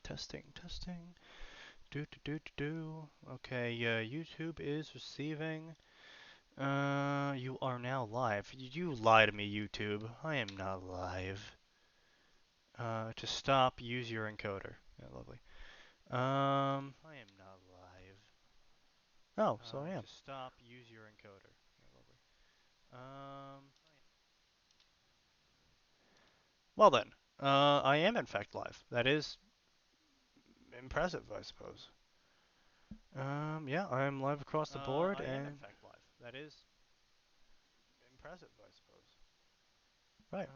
Testing, testing. Okay, YouTube is receiving. You are now live. You lie to me, YouTube. I am not live. To stop, use your encoder. Yeah, lovely. I am not live. Oh, so I am. To stop, use your encoder. Yeah, lovely. Well then, I am in fact live. That is impressive, I suppose. Yeah, I am live across the board, I and am in fact live. That is impressive, I suppose. right.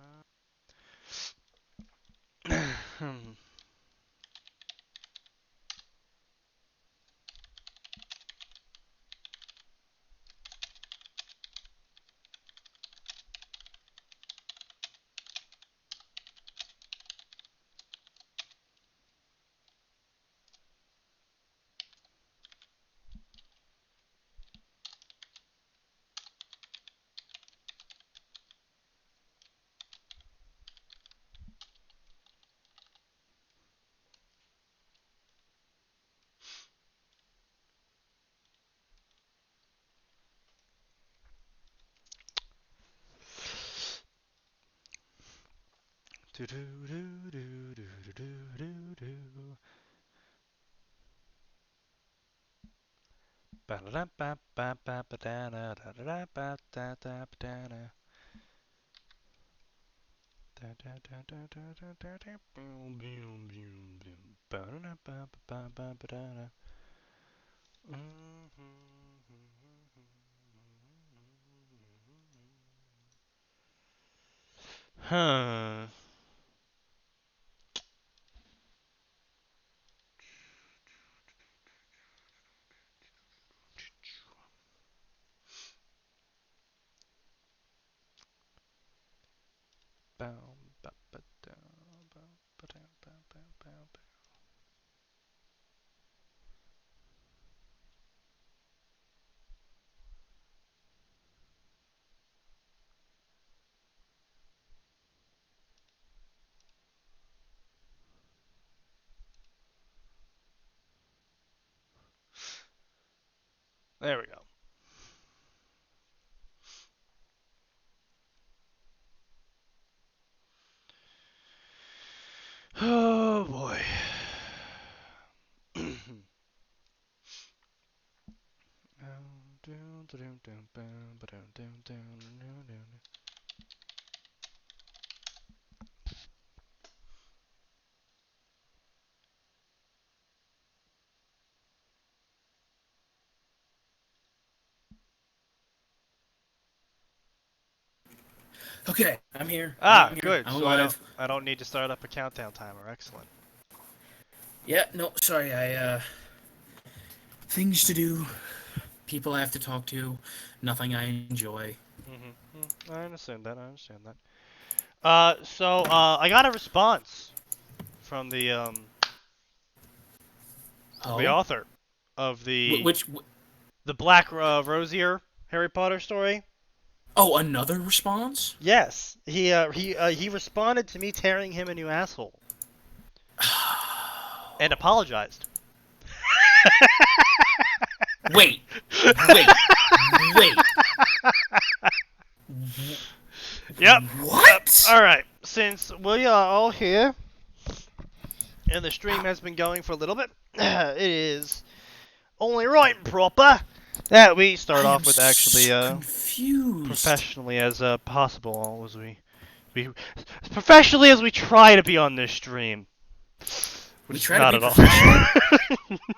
Do do do do do do do do. Ba da da ba ba ba ba da da da da ba da da ba da da. Da da da da da da da da. Boom boom boom boom. Ba da da ba ba ba ba da da. Huh. Bow ba ba da ba ba da ba ba ba ba. There we go. Oh boy. Okay, I'm here. Ah, I'm here. good. I'm So alive. I don't need to start up a countdown timer. Excellent. Yeah, no, sorry. Things to do, people I have to talk to, nothing I enjoy. I understand that. I understand that. I got a response from the Oh, author of which? the Black Rosier Harry Potter story. Oh, another response? Yes, he responded to me tearing him a new asshole and apologized. Wait, wait, wait. Yep. What? All right. Since we are all here and the stream has been going for a little bit, it is only right and proper that we start I am off with actually so confused. professionally as possible as we professionally as we try to be on this stream, We which is try to not be at all. professional.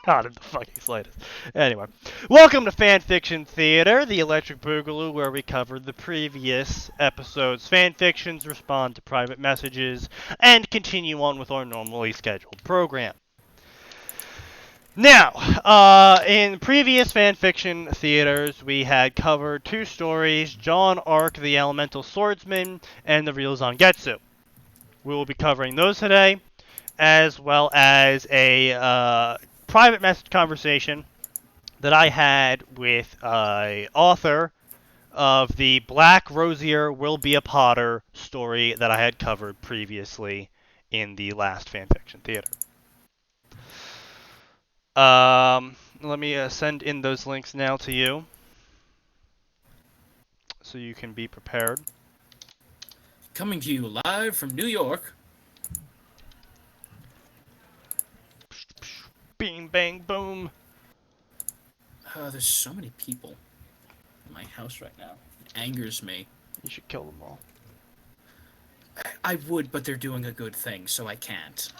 Not in the fucking slightest. Anyway, welcome to Fanfiction Theater, the Electric Boogaloo, where we covered the previous episode's fanfictions, respond to private messages, and continue on with our normally scheduled program. Now, in previous fanfiction theaters, we had covered two stories, John Ark, the Elemental Swordsman, and the Real Zangetsu. We will be covering those today, as well as a private message conversation that I had with an author of the Black Rosier Will Be a Potter story that I had covered previously in the last Fanfiction Theater. Let me send in those links now to you, so you can be prepared. Coming to you live from New York. Bing, bang, boom. There's so many people in my house right now. It angers me. You should kill them all. I would, but they're doing a good thing, so I can't.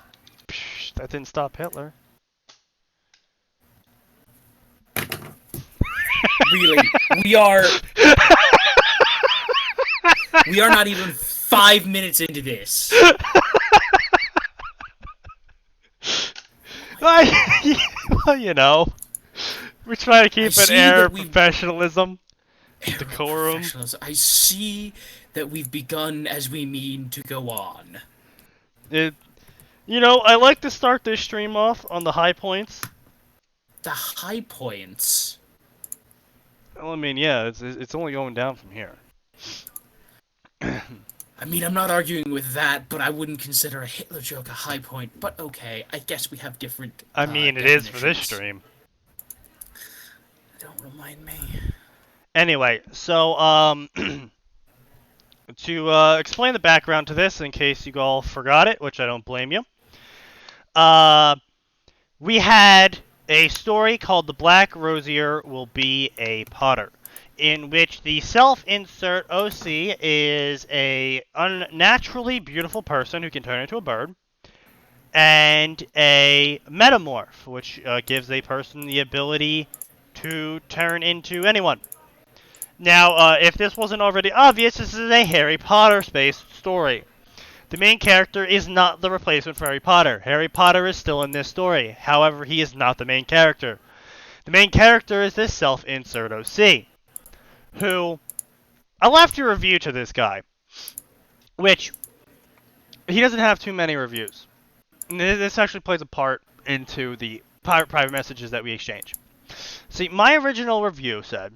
Psh, that didn't stop Hitler. Really, we are not even 5 minutes into this. Well, you know, we try to keep an air of professionalism, decorum. I see that we've begun as we mean to go on. You know, I like to start this stream off on the high points. The high points? Well, I mean, yeah, it's only going down from here. I mean, I'm not arguing with that, but I wouldn't consider a Hitler joke a high point. But okay, I guess we have different. I mean, it is for this stream. Don't remind me. Anyway, so to explain the background to this, in case you all forgot it, which I don't blame you, we had a story called "The Black Rosier Will Be a Potter," in which the self-insert OC is a unnaturally beautiful person who can turn into a bird, and a metamorph, which gives a person the ability to turn into anyone. Now, if this wasn't already obvious, this is a Harry Potter-based story. The main character is not the replacement for Harry Potter. Harry Potter is still in this story. However, he is not the main character. The main character is this self-insert OC, who I left a review to this guy, which he doesn't have too many reviews. This actually plays a part into the private messages that we exchange. See, my original review said,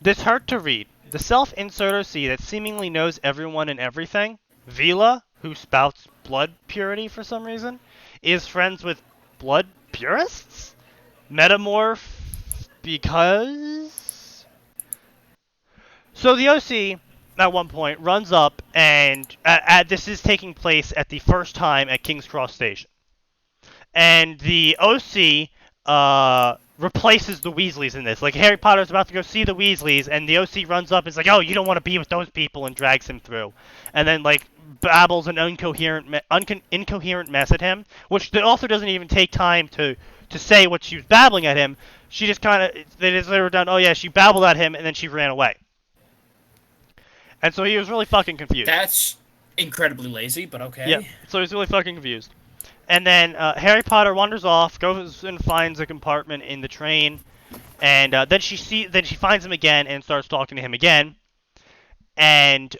"This hurt to read. The self-insert OC that seemingly knows everyone and everything, Vila, who spouts blood purity for some reason, is friends with blood purists? Metamorph because..." So the OC, at one point, runs up and... this is taking place at the first time at King's Cross Station. And the OC replaces the Weasleys in this. Like, Harry Potter's about to go see the Weasleys, and the OC runs up and is like, "Oh, you don't want to be with those people," and drags him through. And then, like, babbles an incoherent mess at him, which the author doesn't even take time to say what she was babbling at him. She just kind of, they just were done, "Oh yeah, she babbled at him," and then she ran away. And so he was really fucking confused. That's incredibly lazy, but okay. Yeah, so he's really fucking confused. And then Harry Potter wanders off, goes and finds a compartment in the train, and then she finds him again and starts talking to him again. And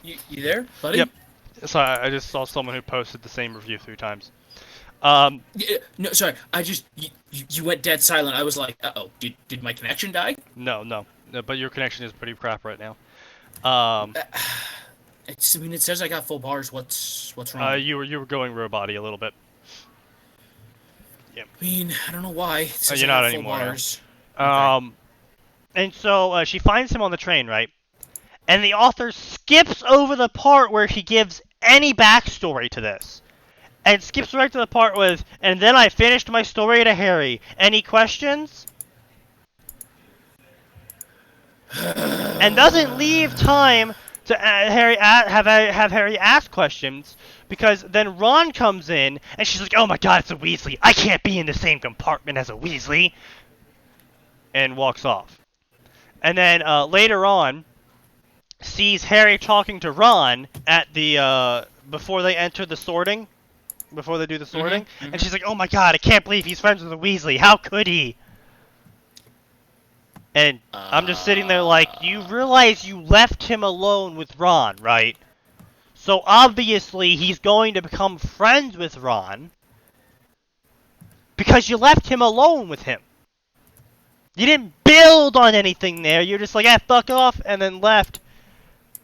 You there, buddy? Yep. So I just saw someone who posted the same review 3 times. No, sorry. You went dead silent. I was like, uh-oh, did my connection die? No, but your connection is pretty crap right now. It says I got full bars. What's wrong? You were going robot-y a little bit. Yeah. I mean, I don't know why. It says You're I got not full anymore. bars. Okay. And so she finds him on the train, right? And the author skips over the part where he gives any backstory to this. And skips right to the part with, "And then I finished my story to Harry. Any questions?" And doesn't leave time to have Harry ask questions, because then Ron comes in, and she's like, "Oh my god, it's a Weasley. I can't be in the same compartment as a Weasley." And walks off. And then later on, sees Harry talking to Ron at the, before they enter the sorting. Before they do the sorting. And she's like, "Oh my god, I can't believe he's friends with a Weasley. How could he?" And I'm just sitting there like, you realize you left him alone with Ron, right? So obviously he's going to become friends with Ron because you left him alone with him. You didn't build on anything there. You're just like, fuck off, and then left.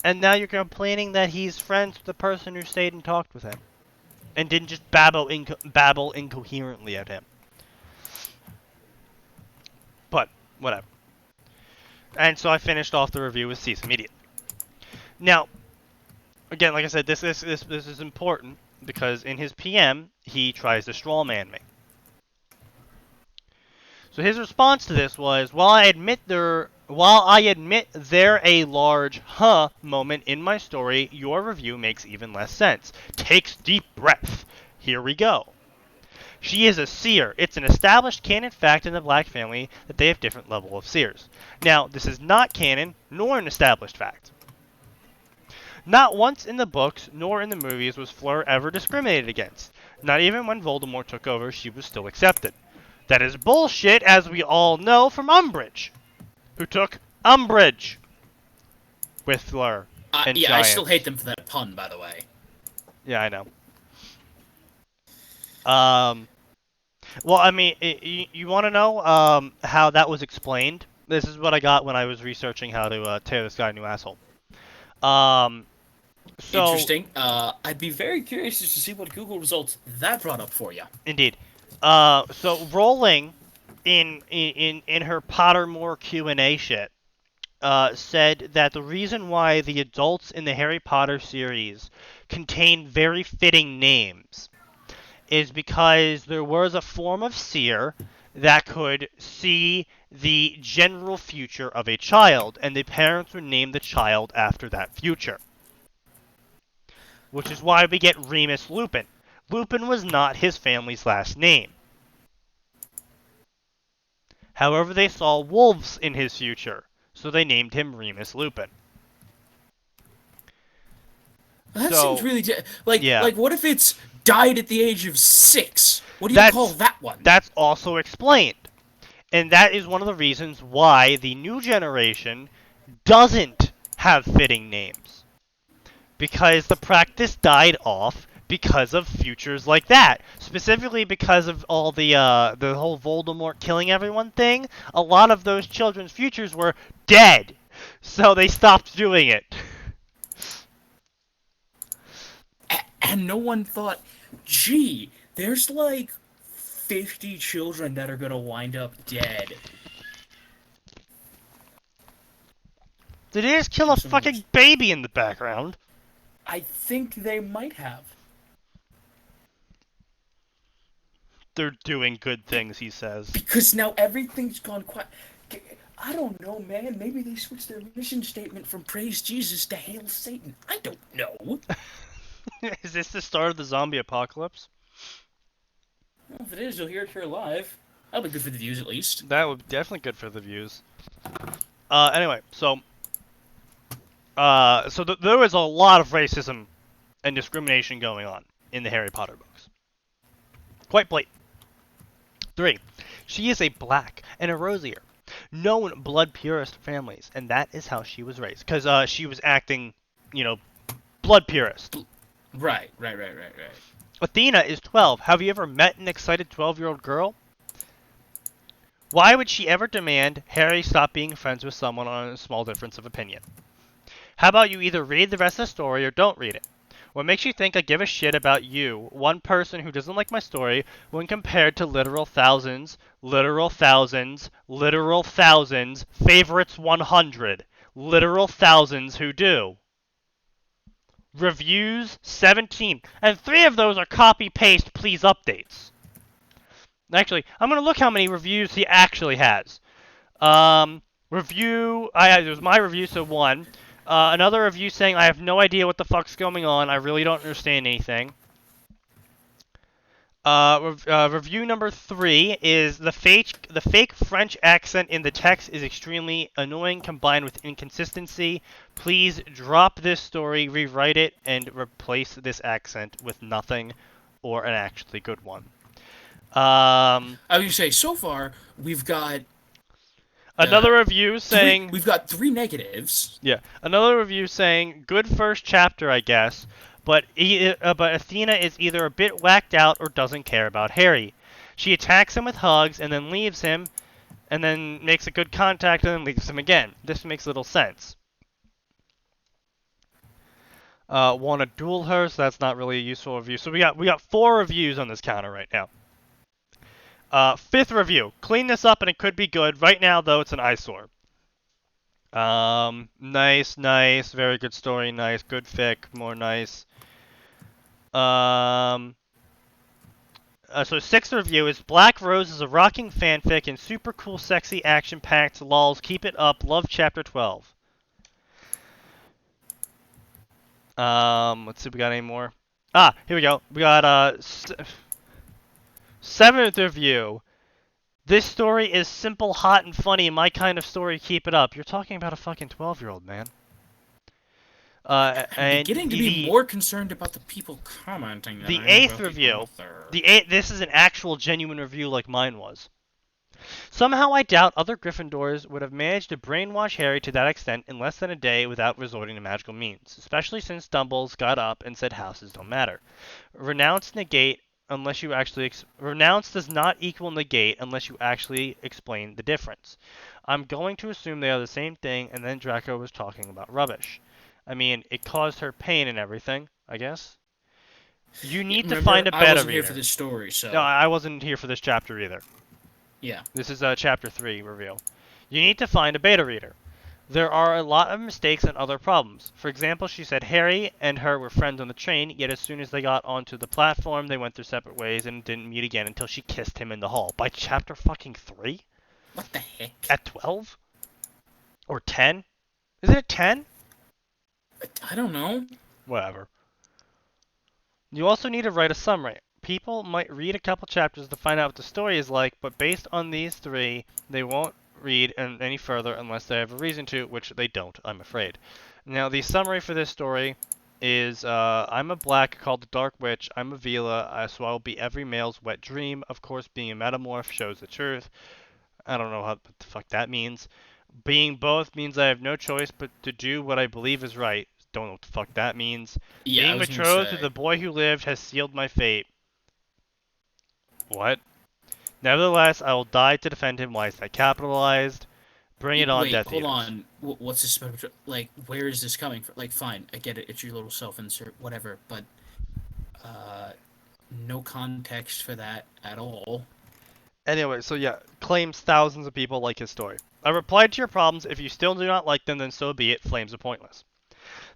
And now you're complaining that he's friends with the person who stayed and talked with him. And didn't just babble incoherently at him. But, whatever. And so I finished off the review with cease immediately. Now, again, like I said, this is important because in his PM, he tries to strawman me. So his response to this was, while I admit there a large moment in my story, your review makes even less sense. Takes deep breath. Here we go. She is a seer. It's an established canon fact in the Black family that they have different level of seers. Now, this is not canon, nor an established fact. Not once in the books, nor in the movies, was Fleur ever discriminated against. Not even when Voldemort took over, she was still accepted. That is bullshit, as we all know from Umbridge, who took umbrage with Fleur and yeah, Giants. I still hate them for that pun, by the way. Yeah, I know. Well, I mean, you want to know how that was explained? This is what I got when I was researching how to tear this guy a new asshole. So interesting. I'd be very curious to see what Google results that brought up for you. Indeed. So Rowling, in her Pottermore Q&A shit, said that the reason why the adults in the Harry Potter series contain very fitting names is because there was a form of seer that could see the general future of a child, and the parents would name the child after that future. Which is why we get Remus Lupin. Lupin was not his family's last name. However, they saw wolves in his future, so they named him Remus Lupin. That seems really... Like, what if it's died at the age of 6? What do you call that one? That's also explained. And that is one of the reasons why the new generation doesn't have fitting names. Because the practice died off because of futures like that. Specifically because of all the whole Voldemort killing everyone thing. A lot of those children's futures were dead. So they stopped doing it. And no one thought, gee, there's like 50 children that are gonna wind up dead. Did they just kill a fucking baby in the background? I think they might have. They're doing good things, he says. Because now everything's gone quiet. I don't know, man. Maybe they switched their mission statement from Praise Jesus to Hail Satan. I don't know. Is this the start of the zombie apocalypse? Well, if it is, you'll hear it here live. That'll be good for the views, at least. That would be definitely good for the views. Anyway, so there was a lot of racism and discrimination going on in the Harry Potter books. Quite blatant. 3. She is a black and a rosier, known blood purist families, and that is how she was raised. Because she was acting, blood purist. Right. Athena is 12. Have you ever met an excited 12-year-old girl? Why would she ever demand Harry stop being friends with someone on a small difference of opinion? How about you either read the rest of the story or don't read it? What makes you think I give a shit about you, one person who doesn't like my story, when compared to literal thousands, favorites 100, literal thousands who do? Reviews 17, and 3 of those are copy-paste please updates. Actually, I'm going to look how many reviews he actually has. There's my review, so 1. Another review saying, I have no idea what the fuck's going on, I really don't understand anything. Review number 3 is the fake French accent in the text is extremely annoying combined with inconsistency. Please drop this story, rewrite it, and replace this accent with nothing or an actually good one. I was going to say, so far, we've got... Another review saying... We've got 3 negatives. Yeah. Another review saying, good first chapter, I guess, but Athena is either a bit whacked out or doesn't care about Harry. She attacks him with hugs and then leaves him, and then makes a good contact and then leaves him again. This makes little sense. Want to duel her, so that's not really a useful review. So we got 4 reviews on this counter right now. 5th review. Clean this up and it could be good. Right now, though, it's an eyesore. Nice, very good story, nice, good fic, more nice. So 6th review is Black Rose is a rocking fanfic and super cool, sexy, action-packed, lols, keep it up, love chapter 12. Let's see if we got any more. Here we go. We got, 7th review. This story is simple, hot, and funny. My kind of story. Keep it up. You're talking about a fucking 12-year-old, man. I'm And beginning to be more concerned about the people commenting than the I am 8th about the review. author. This is an actual, genuine review like mine was. Somehow I doubt other Gryffindors would have managed to brainwash Harry to that extent in less than a day without resorting to magical means, especially since Dumbles got up and said houses don't matter. Renounce does not equal negate unless you actually explain the difference. I'm going to assume they are the same thing, and then Draco was talking about rubbish. I mean, it caused her pain and everything, I guess. You need to find a better I wasn't reader. here for this story, so... No, I wasn't here for this chapter either. Yeah. This is chapter 3 reveal. You need to find a beta reader. There are a lot of mistakes and other problems. For example, she said Harry and her were friends on the train, yet as soon as they got onto the platform, they went their separate ways and didn't meet again until she kissed him in the hall. By chapter fucking 3? What the heck? At 12? Or 10? Is it 10? I don't know. Whatever. You also need to write a summary. People might read a couple chapters to find out what the story is like, but based on these 3, they won't read any further unless they have a reason to, which they don't, I'm afraid. Now, the summary for this story is, I'm a black called the Dark Witch, I'm a Vila, so I will be every male's wet dream. Of course, being a metamorph shows the truth. I don't know what the fuck that means. Being both means I have no choice but to do what I believe is right. Don't know what the fuck that means. Yeah, Being betrothed to the boy who lived has sealed my fate. What? Nevertheless, I will die to defend him. Why is that capitalized? Bring it on, Death Eaters. Hold on. What's this? Like, where is this coming from? Like, fine, I get it. It's your little self-insert, whatever. But, no context for that at all. Anyway, so yeah, claims thousands of people like his story. I replied to your problems. If you still do not like them, then so be it. Flames are pointless.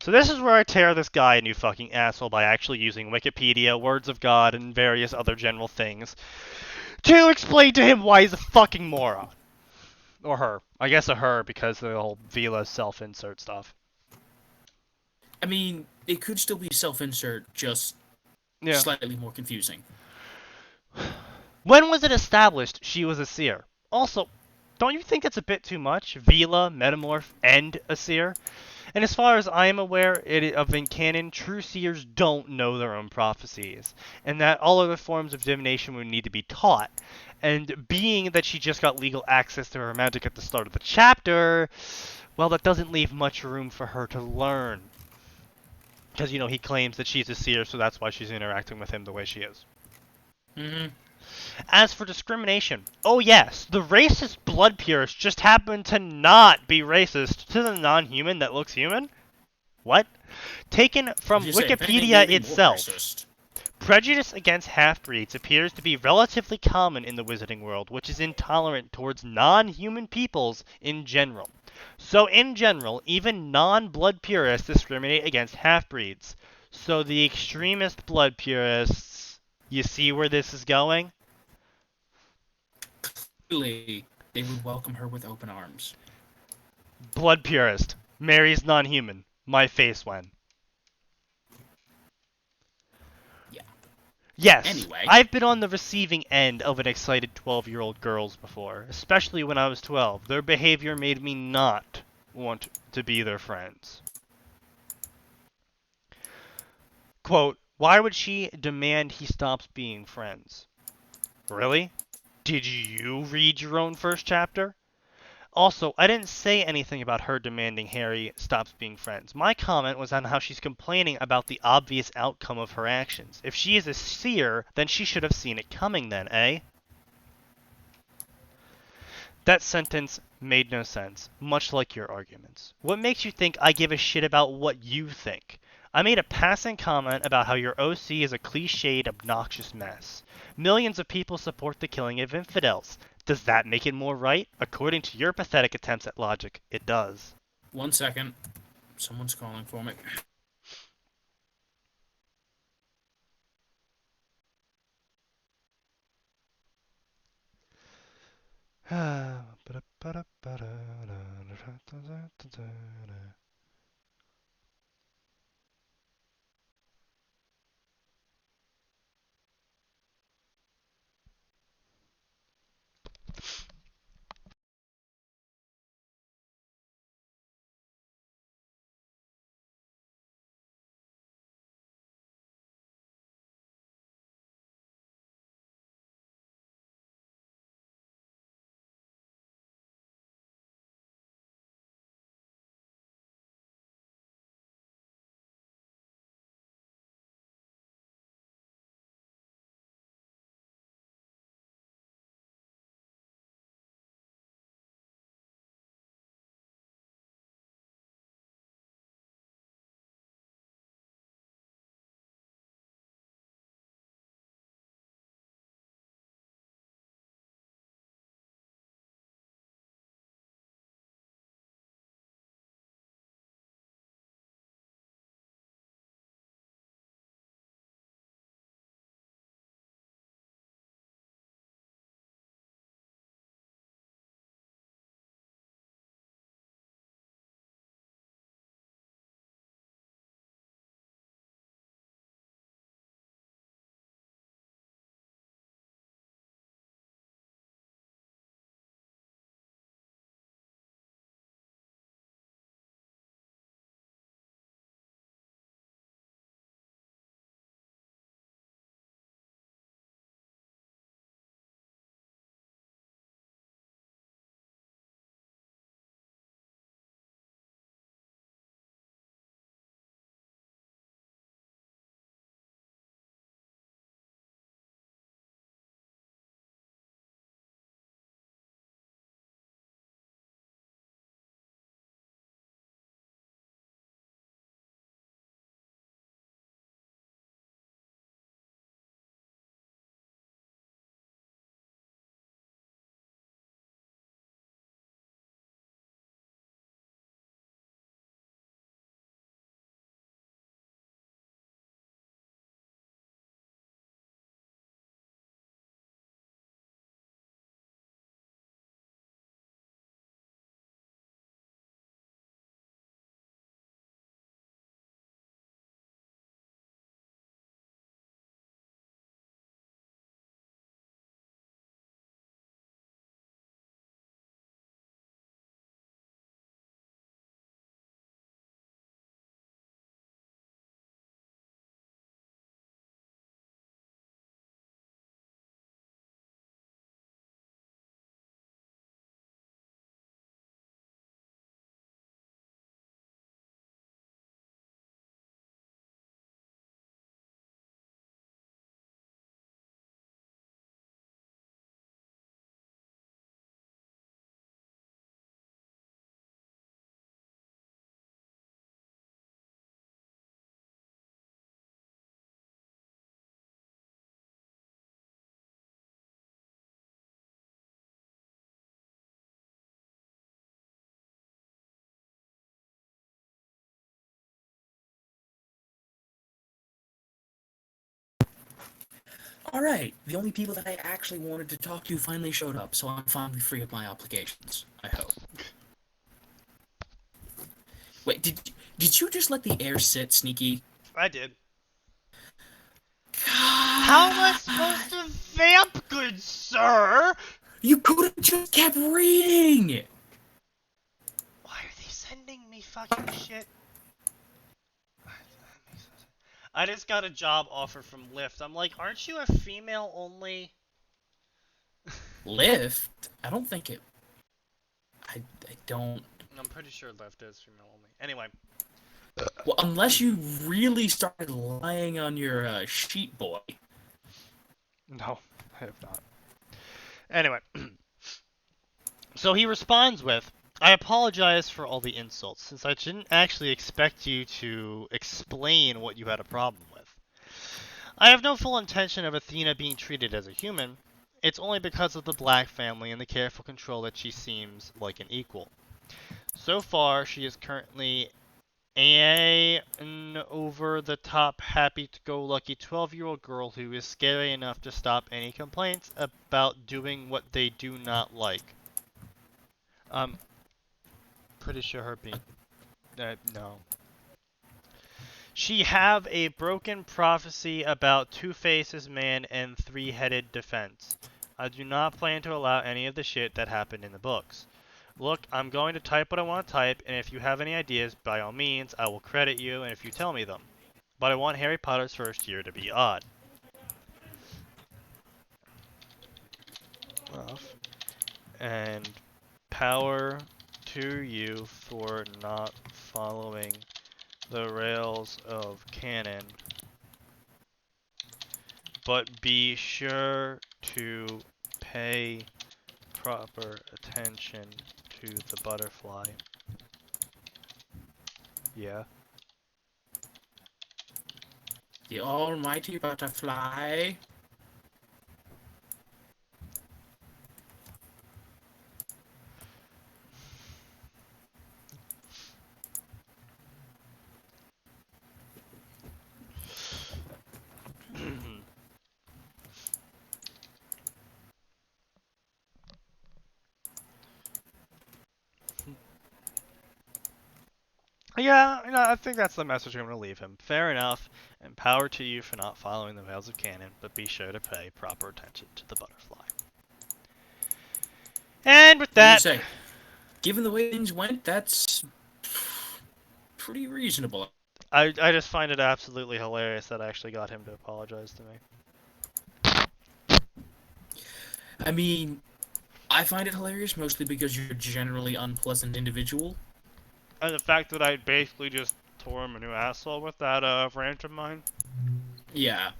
So this is where I tear this guy a new fucking asshole by actually using Wikipedia, Words of God, and various other general things to explain to him why he's a fucking moron. Or her. I guess a her, because of the whole Vila self-insert stuff. I mean, it could still be self-insert, just slightly more confusing. When was it established she was a seer? Also, don't you think it's a bit too much? Vila, metamorph, and a seer? And as far as I am aware of in canon, true seers don't know their own prophecies, and that all other forms of divination would need to be taught. And being that she just got legal access to her magic at the start of the chapter, well, that doesn't leave much room for her to learn. Because, you know, he claims that she's a seer, so that's why she's interacting with him the way she is. Mm-hmm. As for discrimination, oh yes, the racist blood purist just happened to not be racist to the non-human that looks human? What? Taken from Wikipedia itself. Prejudice against half-breeds appears to be relatively common in the wizarding world, which is intolerant towards non-human peoples in general. So in general, even non-blood purists discriminate against half-breeds. So the extremist blood purists, you see where this is going? Clearly, they would welcome her with open arms. Blood purist. Mary's non-human. My face when. Yeah. Yes, anyway. I've been on the receiving end of an excited 12-year-old girls before, especially when I was 12. Their behavior made me not want to be their friends. Quote, why would she demand he stops being friends? Really? Did you read your own first chapter? Also, I didn't say anything about her demanding Harry stops being friends. My comment was on how she's complaining about the obvious outcome of her actions. If she is a seer, then she should have seen it coming then, eh? That sentence made no sense, much like your arguments. What makes you think I give a shit about what you think? I made a passing comment about how your OC is a cliched, obnoxious mess. Millions of people support the killing of infidels. Does that make it more right? According to your pathetic attempts at logic, it does. 1 second. Someone's calling for me. Alright, the only people that I actually wanted to talk to finally showed up, so I'm finally free of my obligations. I hope. Wait, did you just let the air sit, Sneaky? I did. How am I God! supposed to vamp, good sir? You could have just kept reading! Why are they sending me fucking shit? I just got a job offer from Lyft. I'm like, aren't you a female only? Lift? I don't think it. don't. I'm pretty sure left is female only. Anyway. Well, unless you really started lying on your sheet boy. No, I have not. Anyway. So he responds with, I apologize for all the insults, since I didn't actually expect you to explain what you had a problem with. I have no full intention of Athena being treated as a human. It's only because of the Black family and the careful control that she seems like an equal. So far, she is currently an over-the-top, happy-go-lucky 12-year-old girl who is scary enough to stop any complaints about doing what they do not like. Pretty sure her being... no. She have a broken prophecy about Two-Faces Man and three-headed defense. I do not plan to allow any of the shit that happened in the books. Look, I'm going to type what I want to type, and if you have any ideas, by all means, I will credit you, and if you tell me them. But I want Harry Potter's first year to be odd. Rough. And power to you for not following the rails of canon. But be sure to pay proper attention to the butterfly. Yeah. The almighty butterfly. Yeah, I think that's the message I'm going to leave him. Fair enough, and power to you for not following the rails of canon, but be sure to pay proper attention to the butterfly. And with that... What do you say? Given the way things went, that's pretty reasonable. I just find it absolutely hilarious that I actually got him to apologize to me. I mean, I find it hilarious mostly because you're a generally unpleasant individual. And the fact that I basically just tore him a new asshole with that rant of mine. Yeah.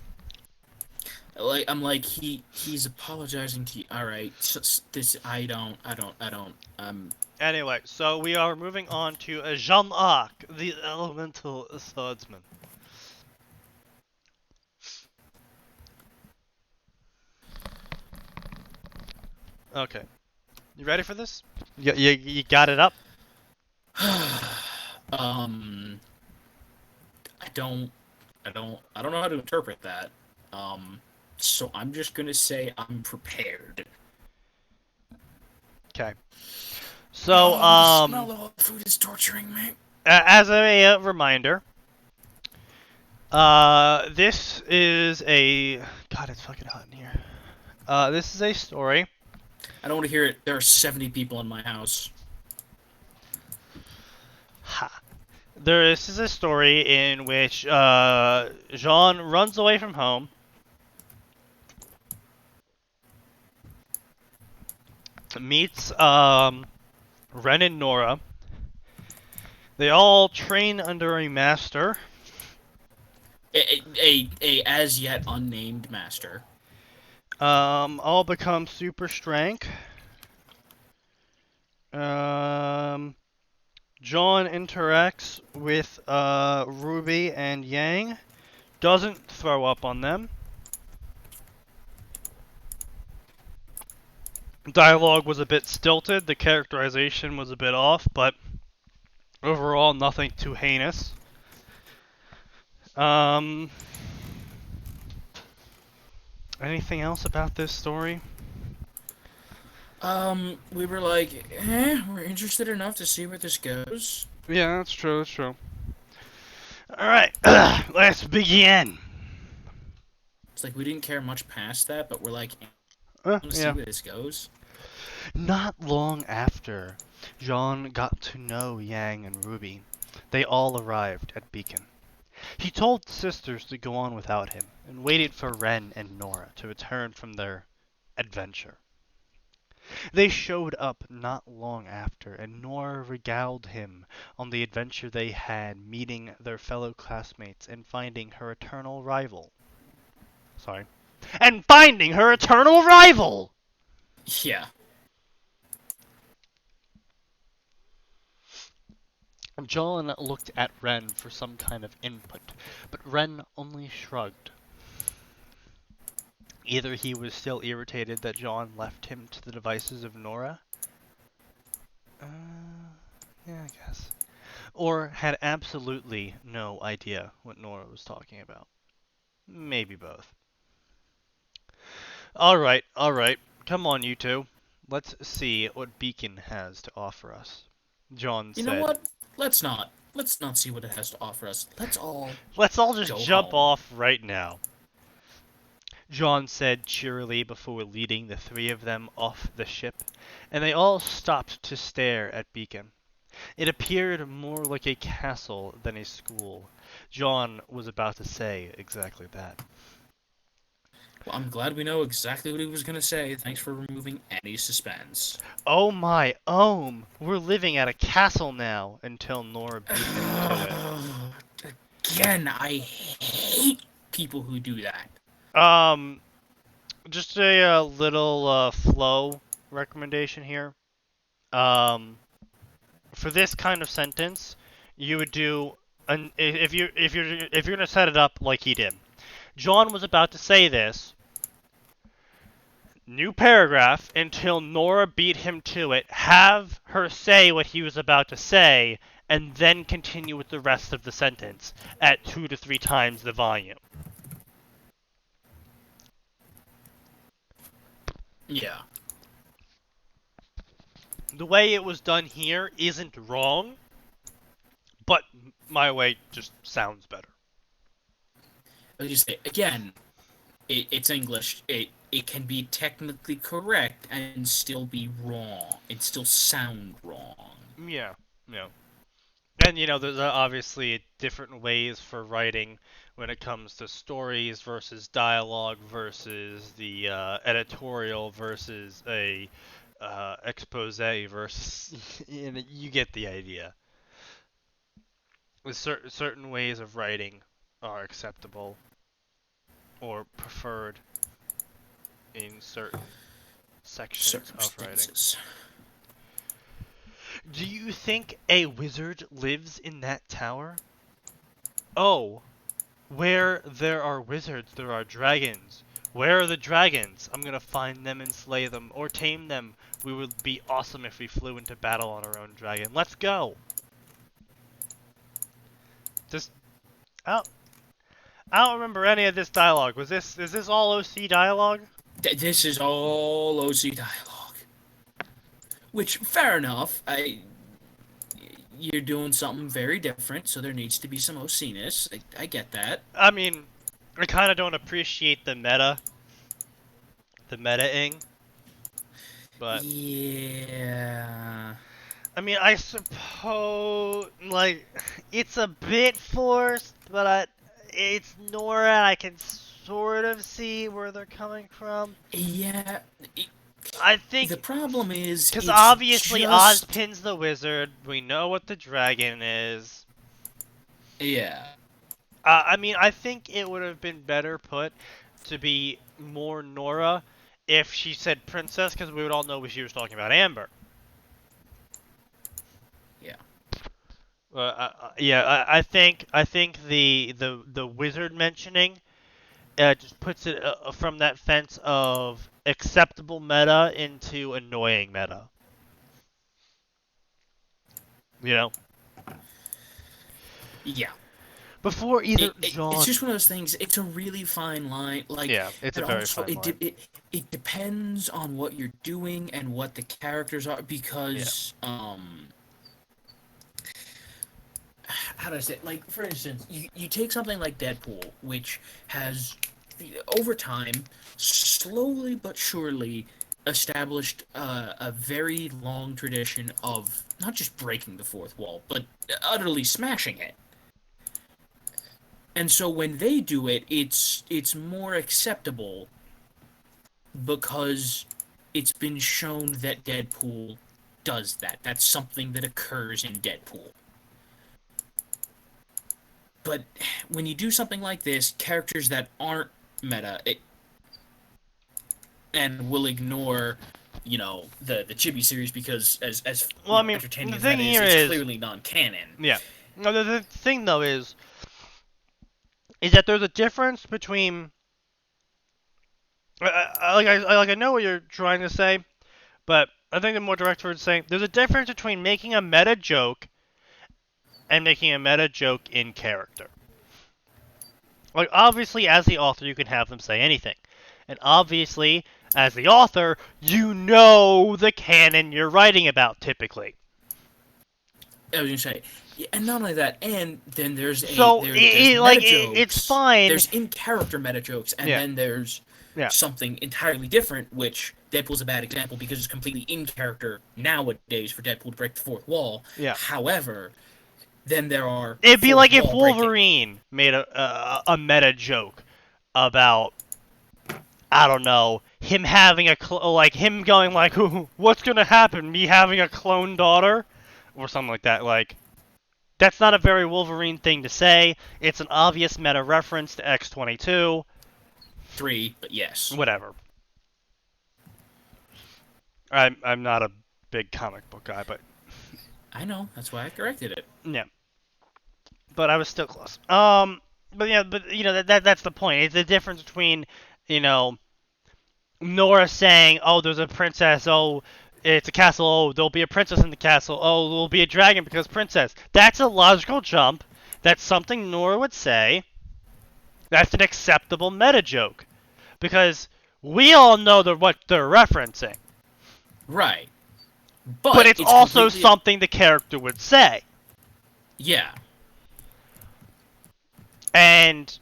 I'm like, he's apologizing to you. Alright, this, I don't, Anyway, so we are moving on to Jean-Arc, the Elemental Swordsman. Okay. You ready for this? You got it up? I don't know how to interpret that. So I'm just gonna say I'm prepared. Okay. So, the smell of all food is torturing me. As a reminder, this is a... God, it's fucking hot in here. This is a story. I don't want to hear it. There are 70 people in my house. Ha. This is a story in which Jean runs away from home. Meets Ren and Nora. They all train under a master. A as yet unnamed master. All become super strength. John interacts with Ruby and Yang. Doesn't throw up on them. Dialogue was a bit stilted. The characterization was a bit off, but overall nothing too heinous. Anything else about this story? We were like, we're interested enough to see where this goes. Yeah, that's true, that's true. Alright, let's begin. It's like we didn't care much past that, but we're like, let's see where this goes. Not long after Jean got to know Yang and Ruby, they all arrived at Beacon. He told the sisters to go on without him, and waited for Ren and Nora to return from their adventure. They showed up not long after, and Nora regaled him on the adventure they had meeting their fellow classmates and finding her eternal rival. Sorry. And finding her eternal rival! Yeah. John looked at Ren for some kind of input, but Ren only shrugged. Either he was still irritated that John left him to the devices of Nora? Yeah, I guess. Or had absolutely no idea what Nora was talking about. Maybe both. Alright, come on you two. Let's see what Beacon has to offer us. John You know said. what? Let's not. Let's not see what it has to offer us. Let's all Just go jump home. off right now. John said cheerily before leading the three of them off the ship, and they all stopped to stare at Beacon. It appeared more like a castle than a school. John was about to say exactly that. Well, I'm glad we know exactly what he was gonna say. Thanks for removing any suspense. Oh my ohm! We're living at a castle now, until Nora beat him to Again, I hate people who do that. it. Just a little flow recommendation here. For this kind of sentence, you would do if you're gonna set it up like he did. John was about to say this. New paragraph until Nora beat him to it. Have her say what he was about to say, and then continue with the rest of the sentence at 2 to 3 times the volume. Yeah. The way it was done here isn't wrong, but my way just sounds better. As you say, again, it's English. It can be technically correct and still be wrong. It still sound wrong. Yeah. And there's obviously different ways for writing when it comes to stories versus dialogue versus the editorial versus a expose versus you get the idea. Certain ways of writing are acceptable or preferred in certain sections of writing. Do you think a wizard lives in that tower? Oh, where there are wizards, there are dragons. Where are the dragons? I'm gonna find them and slay them, or tame them. We would be awesome if we flew into battle on our own dragon. Let's go! Just, I don't remember any of this dialogue. Is this all OC dialogue? This is all OC dialogue. Which, fair enough. You're doing something very different, so there needs to be some OC-ness. I get that. I mean, I kind of don't appreciate the meta-ing, but yeah. I mean, I suppose like it's a bit forced, but it's Nora. I can sort of see where they're coming from. Yeah. I think the problem is because obviously Ozpin's the wizard. We know what the dragon is. Yeah. I mean, I think it would have been better put to be more Nora if she said princess, because we would all know she was talking about Amber. Yeah. I think the wizard mentioning just puts it from that fence of acceptable meta into annoying meta. Yeah. Before either John... It's just one of those things. It's a really fine line. Like, yeah, it's a very fine line. It depends on what you're doing and what the characters are, because how do I say it? Like, for instance, you take something like Deadpool, which has over time slowly but surely established a very long tradition of not just breaking the fourth wall, but utterly smashing it. And so when they do it, it's more acceptable because it's been shown that Deadpool does that. That's something that occurs in Deadpool. But when you do something like this, characters that aren't meta and will ignore, the Chibi series because as Well, I mean, entertaining the as thing that is, here it's is, clearly non-canon. yeah. No, the thing though is that there's a difference between, I know what you're trying to say, but I think the more direct word is saying there's a difference between making a meta joke and making a meta joke in character. Like, obviously, as the author, you can have them say anything. And obviously, as the author, you know the canon you're writing about, typically. I was gonna say, yeah, and not only that, and then So, there's meta it's jokes, fine. there's in character meta jokes, and Yeah, then there's yeah. something entirely different, which Deadpool's a bad example because it's completely in character nowadays for Deadpool to break the fourth wall. Yeah. However, then there are It'd be fourth like if wall breaking. Wolverine made a meta joke about, I don't know, him having like him going like, what's gonna happen? Me having a clone daughter, or something like that. Like, that's not a very Wolverine thing to say. It's an obvious meta reference to X-22. Three, but yes. Whatever. I'm not a big comic book guy, but I know, that's why I corrected it. yeah. But I was still close. But yeah, but that's the point. It's the difference between, you know, Nora saying, "Oh, there's a princess. Oh, it's a castle. Oh, there'll be a princess in the castle. Oh, there'll be a dragon because princess." That's a logical jump. That's something Nora would say. That's an acceptable meta joke because we all know what they're referencing. Right. But But it's it's also completely. something the character would say. Yeah. And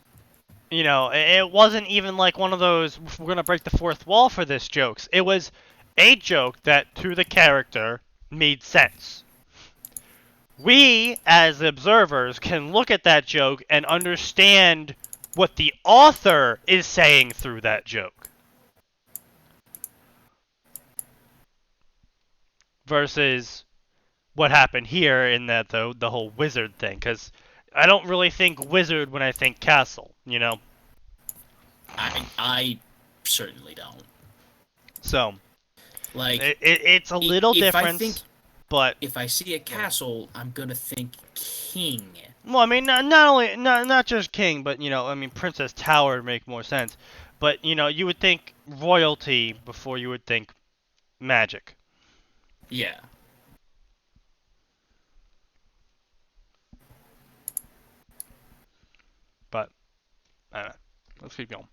it wasn't even like one of those, we're going to break the fourth wall for this jokes. It was a joke that, to the character, made sense. We, as observers, can look at that joke and understand what the author is saying through that joke. Versus what happened here in that, the whole wizard thing. Because I don't really think wizard when I think castle, I certainly don't. So, Like, it's a little if I think different, but if I see a castle, I'm gonna think king. well, I mean, not just king, but I mean, Princess Tower would make more sense. But you would think royalty before you would think magic. Yeah. But I don't know. Let's keep going.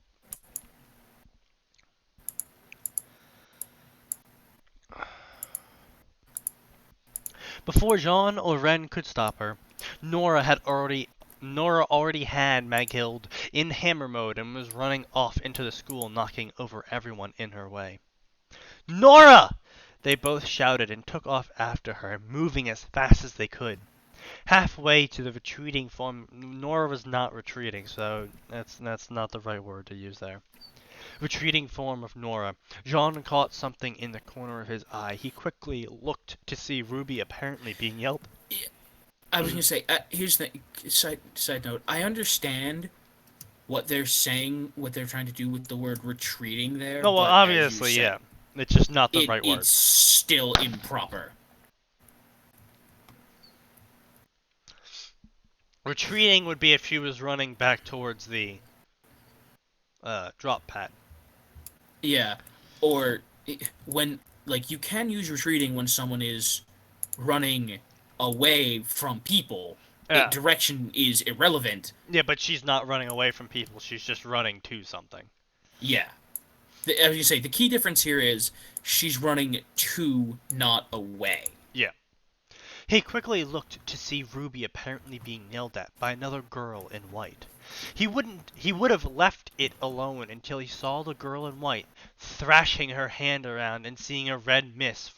Before Jean or Ren could stop her, Nora already had Maghild in hammer mode and was running off into the school, knocking over everyone in her way. Nora! They both shouted and took off after her, moving as fast as they could. Halfway to the retreating form, Nora was not retreating, so that's not the right word to use there. Retreating form of Nora. Jean caught something in the corner of his eye. He quickly looked to see Ruby apparently being yelled. I was gonna say. Here's the side note. I understand what they're saying, what they're trying to do with the word retreating there, Oh, well, but as you obviously, said, yeah. It's just not the it right word. it's still improper. Retreating would be if she was running back towards the drop pad. Yeah, or when like you can use retreating when someone is running away from people. Yeah. Direction is irrelevant. Yeah, but she's not running away from people. She's just running to something. Yeah. As you say, the key difference here is she's running to, not away. Yeah. He quickly looked to see Ruby apparently being yelled at by another girl in white. He would have left it alone until he saw the girl in white thrashing her hand around and seeing a red mist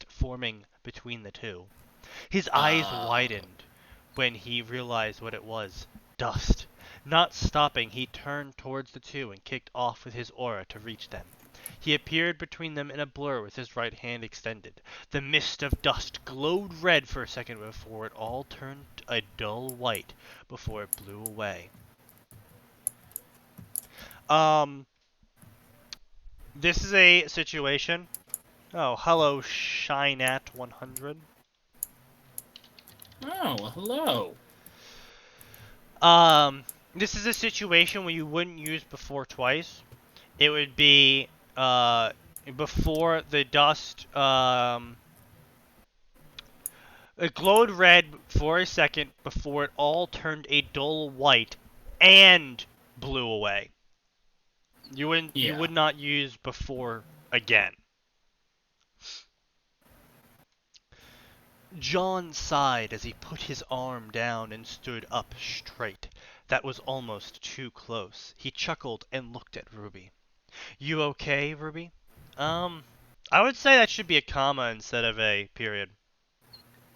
forming between the two. His eyes widened when he realized what it was. Dust. Not stopping, he turned towards the two and kicked off with his aura to reach them. He appeared between them in a blur with his right hand extended. The mist of dust glowed red for a second before it all turned a dull white before it blew away. This is a situation. Oh, hello, Shinat100. Oh, hello. This is a situation where you wouldn't use before twice. It would be, before the dust, it glowed red for a second before it all turned a dull white and blew away. You Yeah. would not use before again. John sighed as he put his arm down and stood up straight. That was almost too close. He chuckled and looked at Ruby. You okay, Ruby? I would say that should be a comma instead of a period.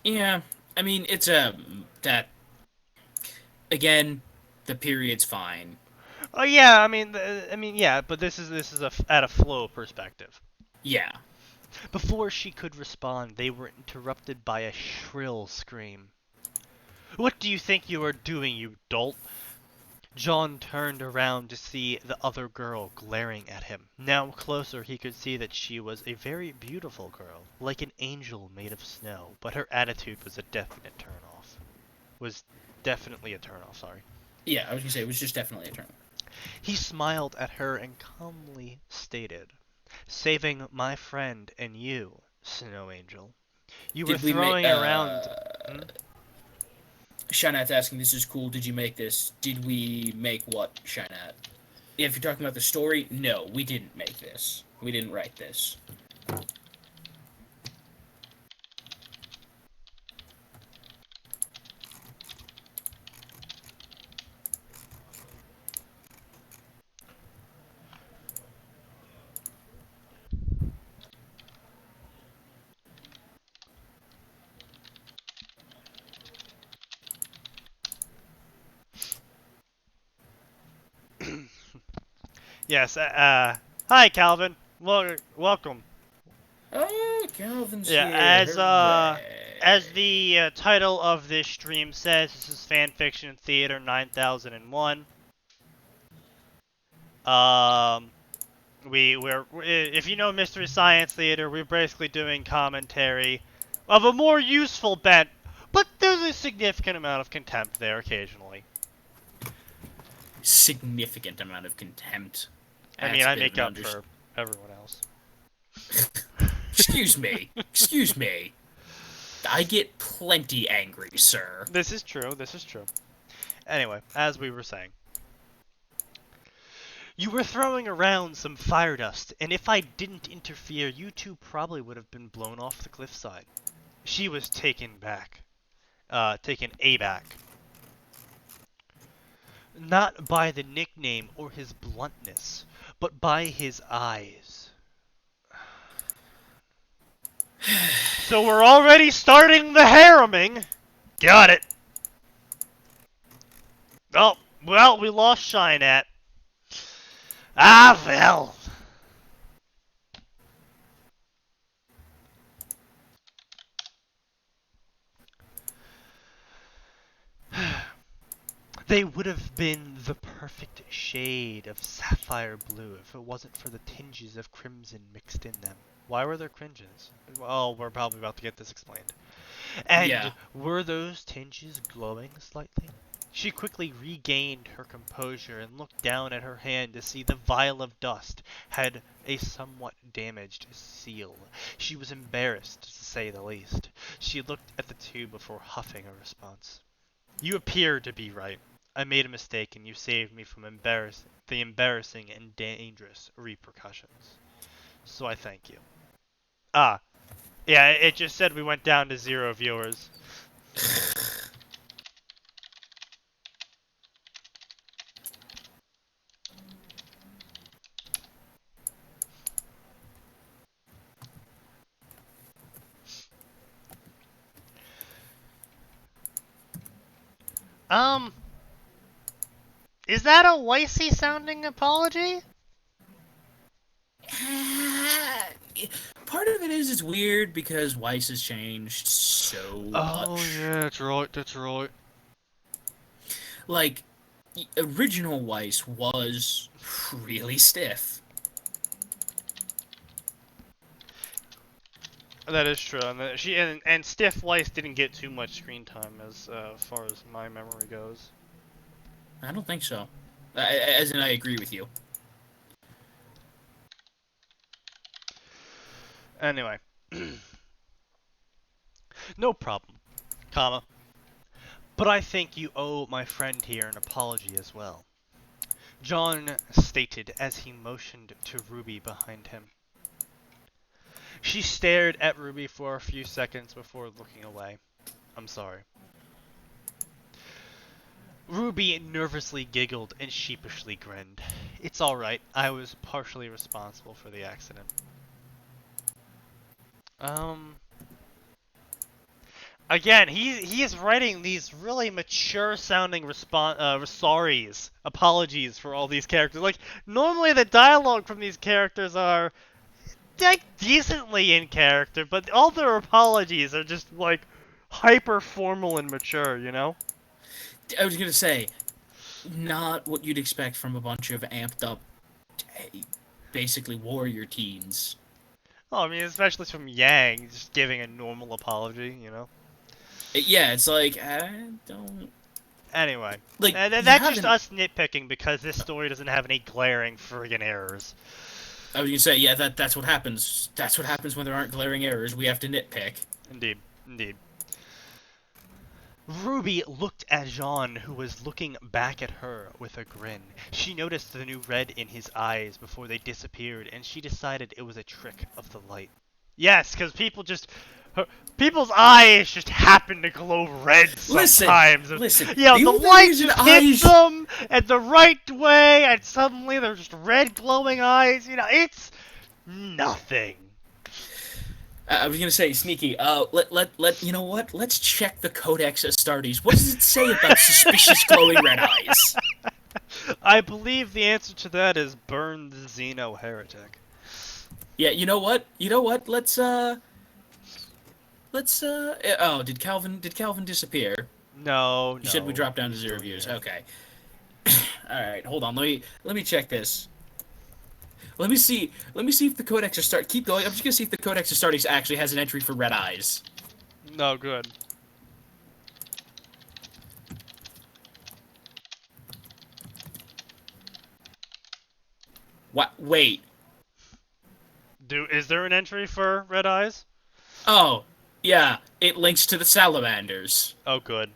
Yeah. I mean, it's a that again. The period's fine. Oh yeah, yeah, but this is at a flow perspective. Yeah. Before she could respond, they were interrupted by a shrill scream. What do you think you are doing, you dolt? John turned around to see the other girl glaring at him. Now closer, he could see that she was a very beautiful girl, like an angel made of snow, but her attitude was a definite turnoff. Was definitely a turnoff, sorry. Yeah, I was gonna say it was just definitely a turn. He smiled at her and calmly stated, saving my friend and you, Snow Angel. You were Did we make? throwing around... Hmm? Shinat's asking, "This is cool. Did you make this? Did we make what, Shinat?" If you're talking about the story, no, we didn't make this. We didn't write this. Yes, hi Calvin. Welcome. Oh, Calvin's Yeah, here. as Hooray. the title of this stream says, this is Fanfiction Theater 9001. We're if you know Mystery Science Theater, we're basically doing commentary of a more useful bent, but there's a significant amount of contempt there occasionally. Significant amount of contempt. I mean, I make up for everyone else. Excuse me. Excuse me. I get plenty angry, sir. This is true. This is true. Anyway, as we were saying. You were throwing around some fire dust, and if I didn't interfere, you two probably would have been blown off the cliffside. She was taken aback. Not by the nickname or his bluntness, but by his eyes. So we're already starting the hareming. Got it. Oh, well, we lost Shinat. Ah, well. They would have been the perfect shade of sapphire blue if it wasn't for the tinges of crimson mixed in them. Why were there cringes? Well, we're probably about to get this explained. And Yeah. were those tinges glowing slightly? She quickly regained her composure and looked down at her hand to see the vial of dust had a somewhat damaged seal. She was embarrassed, to say the least. She looked at the two before huffing a response. You appear to be right. I made a mistake and you saved me from the embarrassing and dangerous repercussions. So I thank you. Ah, yeah, it just said we went down to 0 viewers. Is that a Wicey sounding apology? Part of it is it's weird because Weiss has changed so Oh much. yeah, that's right, that's right. Like, original Weiss was really stiff. That is true, and Stiff Weiss didn't get too much screen time as far as my memory goes. I don't think so. As in, I agree with you. Anyway, no problem, comma. But I think you owe my friend here an apology as well, John stated as he motioned to Ruby behind him. She stared at Ruby for a few seconds before looking away. I'm sorry. Ruby nervously giggled and sheepishly grinned. It's alright, I was partially responsible for the accident. Again, he is writing these really mature sounding sorries, apologies for all these characters. Like, normally the dialogue from these characters are like decently in character, but all their apologies are just like hyper formal and mature, you know? I was gonna say, not what you'd expect from a bunch of amped up, basically warrior teens. Oh, I mean, especially from Yang, just giving a normal apology, you know? Yeah, it's like I don't Anyway, like you that's just haven't. us nitpicking because this story doesn't have any glaring friggin' errors. I was gonna say, yeah, that's what happens. That's what happens when there aren't glaring errors. We have to nitpick. Indeed, indeed. Ruby looked at Jean, who was looking back at her with a grin. She noticed the new red in his eyes before they disappeared, and she decided it was a trick of the light. Yes, because people's eyes just happen to glow red sometimes. Listen. You know, The the only light reason just hits eyes. them at the right way, and suddenly they're just red glowing eyes. You know, it's nothing. I was gonna say, Sneaky. Let you know what? Let's check the Codex Astartes. What does it say about suspicious glowing red eyes? I believe the answer to that is burn the Xeno heretic. Yeah, you know what? Oh, did Calvin disappear? No, You said we dropped down to he's 0 still views. here. Okay. All right, hold on. Let me check this. Let me see if the Codex Astartes. Keep going. I'm just gonna see if the Codex Astartes actually has an entry for red eyes. No, good. What? Wait. Is there an entry for red eyes? Oh, yeah. It links to the salamanders. Oh, good.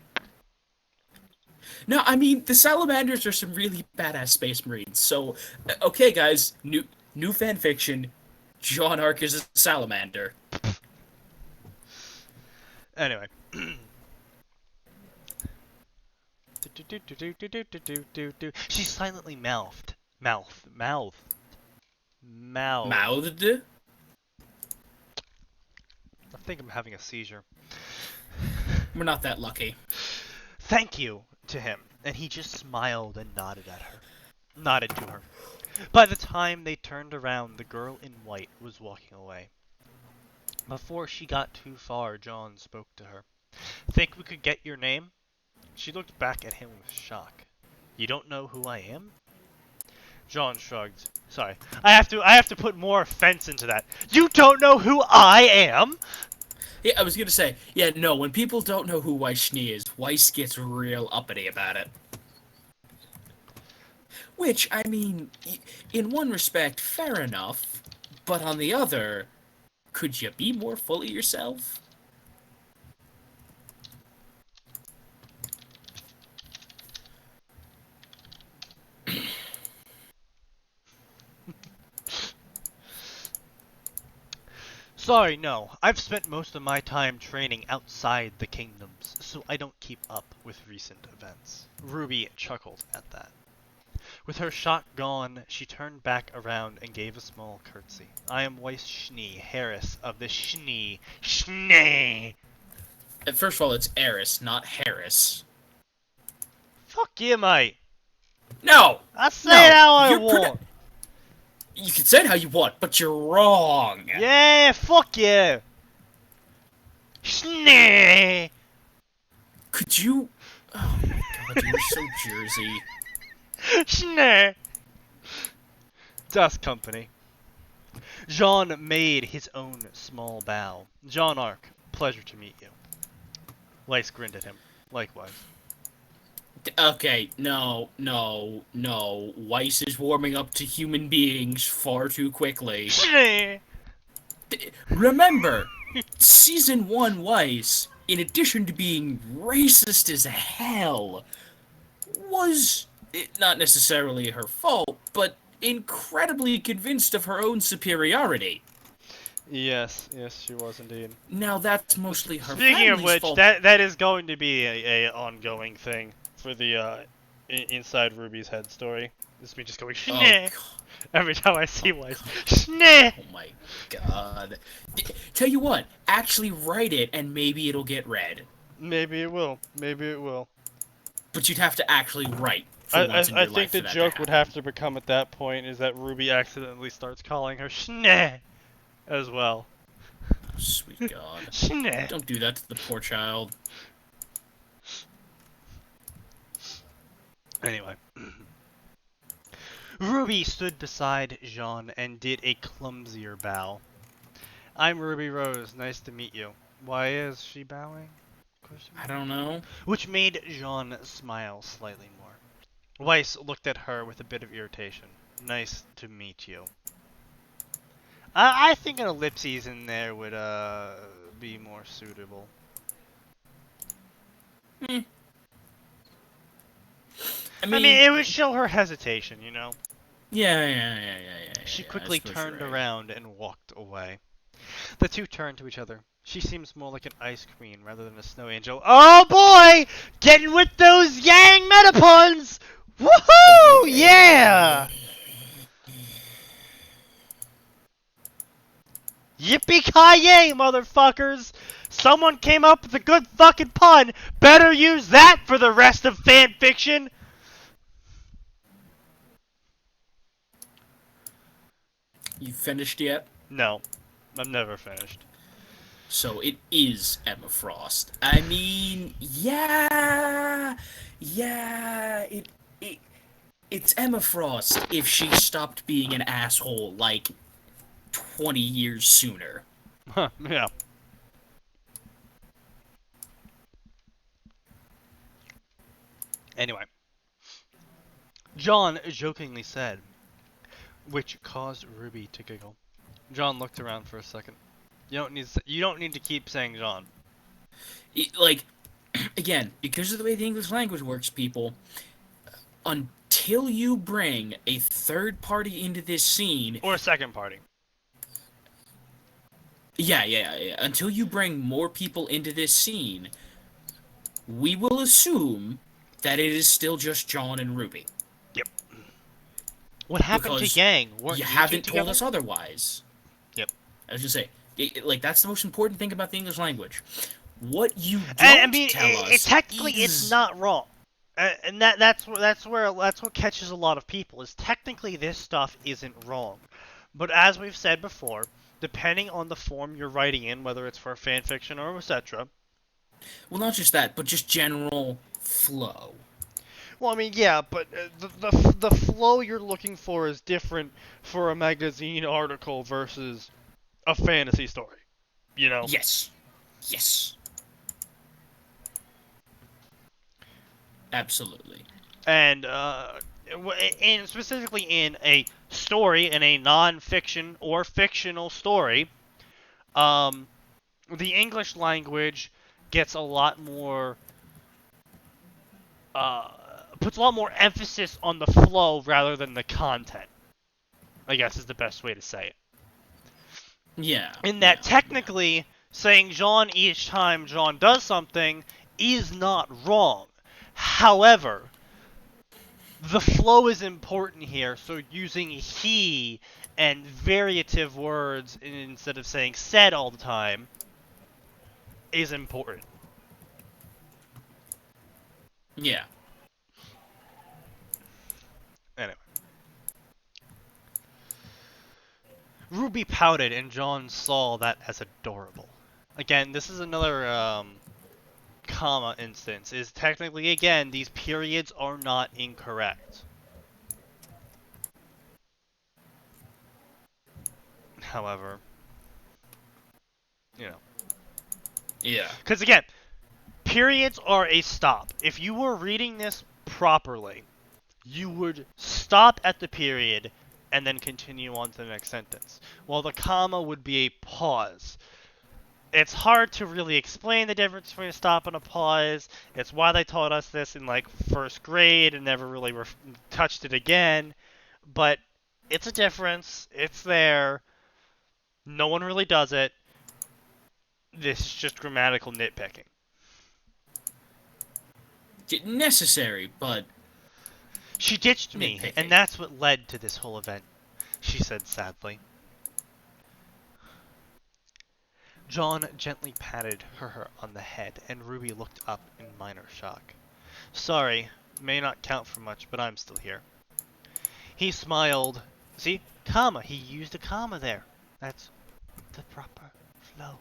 No, I mean the salamanders are some really badass space marines. So, okay, guys, new fan fiction. John Arc is a salamander. Anyway. She silently mouthed. Mouthed? I think I'm having a seizure. We're not that lucky. Thank you to him, and he just smiled and nodded to her. By the time they turned around, the girl in white was walking away. Before she got too far, John spoke to her. Think we could get your name? She looked back at him with shock. You don't know who I am? John shrugged. Sorry. I have to put more offense into that. You don't know who I am? Yeah, I was gonna say, yeah, no, when people don't know who Weiss Schnee is, Weiss gets real uppity about it. Which, I mean, in one respect, fair enough, but on the other, could you be more fully yourself? Sorry, no. I've spent most of my time training outside the kingdoms, so I don't keep up with recent events. Ruby chuckled at that. With her shock gone, she turned back around and gave a small curtsy. I am Weiss Schnee, Harris of the Schnee. First of all, it's Eris, not Harris. Fuck you, mate. No! I say No! it how I You're want. You can say it how you want, but you're wrong. Yeah, fuck you. Sneh. Could you? Oh my god, you're so Jersey. Sneh. Dust Company. Jean made his own small bow. Jean Arc, pleasure to meet you. Weiss grinned at him. Likewise. Okay, no, no, no. Weiss is warming up to human beings far too quickly. Sneh. Remember, season 1 Weiss, in addition to being racist as hell, was not necessarily her fault, but incredibly convinced of her own superiority. Yes, yes, she was indeed. Now that's mostly her Speaking of family's which, fault. that is going to be a ongoing thing for the inside Ruby's head story. This is me just going Oh, Sneh God. every time I see Weiss. Sneh. Oh my god. Tell you what, actually write it and maybe it'll get read. Maybe it will. Maybe it will. But you'd have to actually write for once in I your think life the for that to joke would happen. have to become at that point is that Ruby accidentally starts calling her Sneh as well. Sweet god. Sneh. Don't do that to the poor child. Anyway. Ruby stood beside Jean and did a clumsier bow. I'm Ruby Rose. Nice to meet you. Why is she bowing? I don't know. Which made Jean smile slightly more. Weiss looked at her with a bit of irritation. Nice to meet you. I think an ellipses in there would be more suitable. Eh. I I mean, it would show her hesitation, you know? yeah. She I quickly suppose turned you're right. around and walked away. The two turned to each other. She seems more like an ice queen rather than a snow angel. Oh boy! Getting with those Yang metapuns! Woohoo! Yeah! Yippee-ki-yay, motherfuckers! Someone came up with a good fucking pun. Better use that for the rest of fanfiction. You finished yet? No, I'm never finished. So it is Emma Frost. I mean, yeah, it's Emma Frost if she stopped being an asshole like 20 years sooner. Huh, yeah. Anyway, John jokingly said, which caused Ruby to giggle. John looked around for a second. You don't need to keep saying John. Like, again, because of the way the English language works, people, until you bring a third party into this scene, Or a second party. yeah, until you bring more people into this scene, we will assume that it is still just John and Ruby. Yep. What happened Because to Yang? Weren't you you two haven't told together? us otherwise. Yep. I was just say, like that's the most important thing about the English language. What you don't I mean, tell us technically, is it's not wrong, and that's what catches a lot of people. Is technically this stuff isn't wrong, but as we've said before, depending on the form you're writing in, whether it's for fan fiction or etc. well, not just that, but just general flow. Well, I mean, yeah, but the flow you're looking for is different for a magazine article versus a fantasy story. You know. Yes, absolutely. And specifically in a story, in a non-fiction or fictional story, the English language gets a lot more puts a lot more emphasis on the flow rather than the content, I guess is the best way to say it. Yeah. In that technically saying John each time John does something is not wrong. However, the flow is important here, so using he and variative words instead of saying said all the time is important. Yeah. Anyway. Ruby pouted, and John saw that as adorable. Again, this is another comma instance. Is technically, again, these periods are not incorrect. However, you know. Yeah. Because again, periods are a stop. If you were reading this properly, you would stop at the period and then continue on to the next sentence, while the comma would be a pause. It's hard to really explain the difference between a stop and a pause. It's why they taught us this in like first grade and never really touched it again. But it's a difference. It's there. No one really does it. This is just grammatical nitpicking. Necessary, but She ditched me, nitpicking. and that's what led to this whole event, she said sadly. John gently patted her on the head, and Ruby looked up in minor shock. Sorry, may not count for much, but I'm still here. He smiled. See? Comma. He used a comma there. That's the proper flow.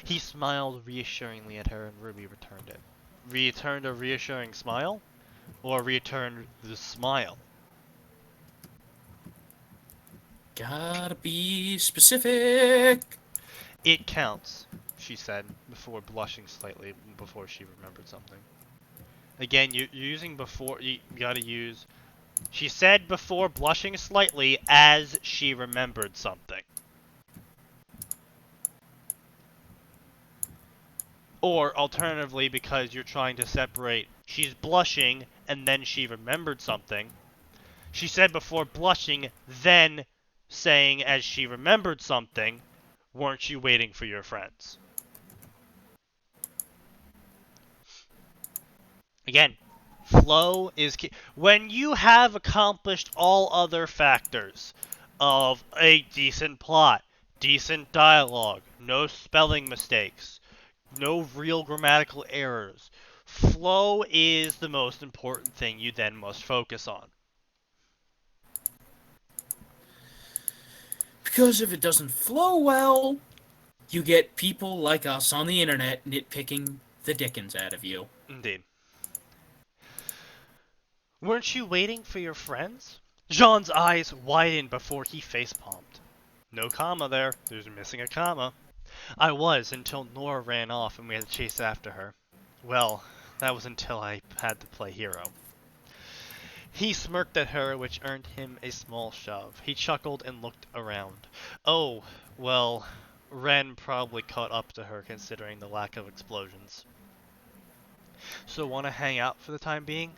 He smiled reassuringly at her, and Ruby returned it. Returned a reassuring smile? Or returned the smile? Gotta be specific. It counts, she said, before blushing slightly before she remembered something. Again, you're using before, you gotta use... She said before blushing slightly as she remembered something. Or, alternatively, because you're trying to separate, she's blushing and then she remembered something. She said before blushing, then saying as she remembered something. Weren't you waiting for your friends? Again, flow is key. When you have accomplished all other factors of a decent plot, decent dialogue, no spelling mistakes, no real grammatical errors, flow is the most important thing you then must focus on. Because if it doesn't flow well, you get people like us on the internet nitpicking the dickens out of you. Indeed. Weren't you waiting for your friends? Jean's eyes widened before he facepalmed. No comma there. There's missing a comma. I was, until Nora ran off and we had to chase after her. Well, that was until I had to play hero. He smirked at her, which earned him a small shove. He chuckled and looked around. Oh, well, Ren probably caught up to her considering the lack of explosions. So want to hang out for the time being?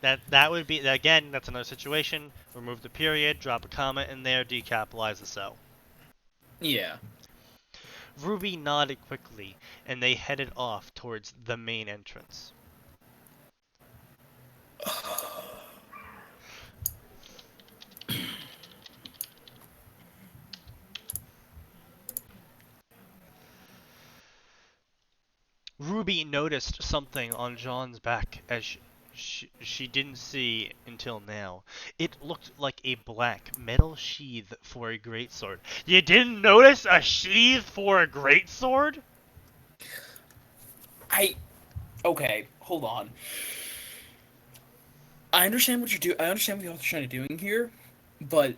That would be, again, that's another situation. Remove the period, drop a comma in there, decapitalize the cell. Yeah. Ruby nodded quickly, and they headed off towards the main entrance. Ruby noticed something on Jean's back as she didn't see until now. It looked like a black metal sheath for a greatsword. You didn't notice a sheath for a greatsword? Okay, hold on. I understand what I understand what you're trying to do here, but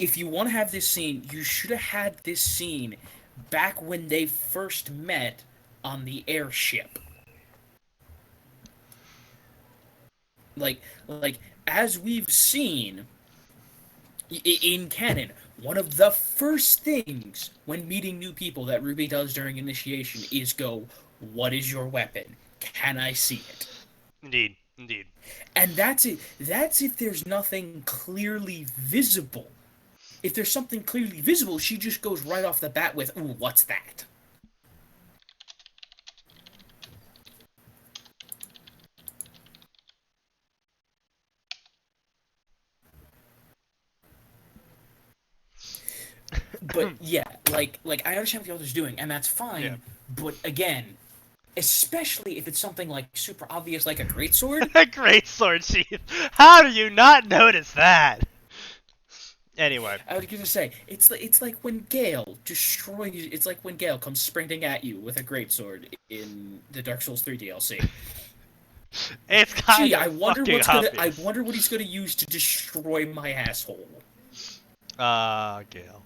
if you want to have this scene, you should have had this scene back when they first met on the airship. Like as we've seen in canon, one of the first things when meeting new people that Ruby does during initiation is go, "What is your weapon? Can I see it?" Indeed, indeed. And that's it. That's if there's nothing clearly visible. If there's something clearly visible, she just goes right off the bat with, "Ooh, what's that?" But yeah, like I understand what the author's doing, and that's fine. Yeah. But again, especially if it's something like super obvious, like a greatsword. A greatsword sheath. How do you not notice that? Anyway. I was gonna say it's like when Gale destroys. It's like when Gale comes sprinting at you with a greatsword in the Dark Souls 3 DLC. It's kind Gee, of fucking I obvious. wonder what he's gonna use to destroy my asshole. Gale.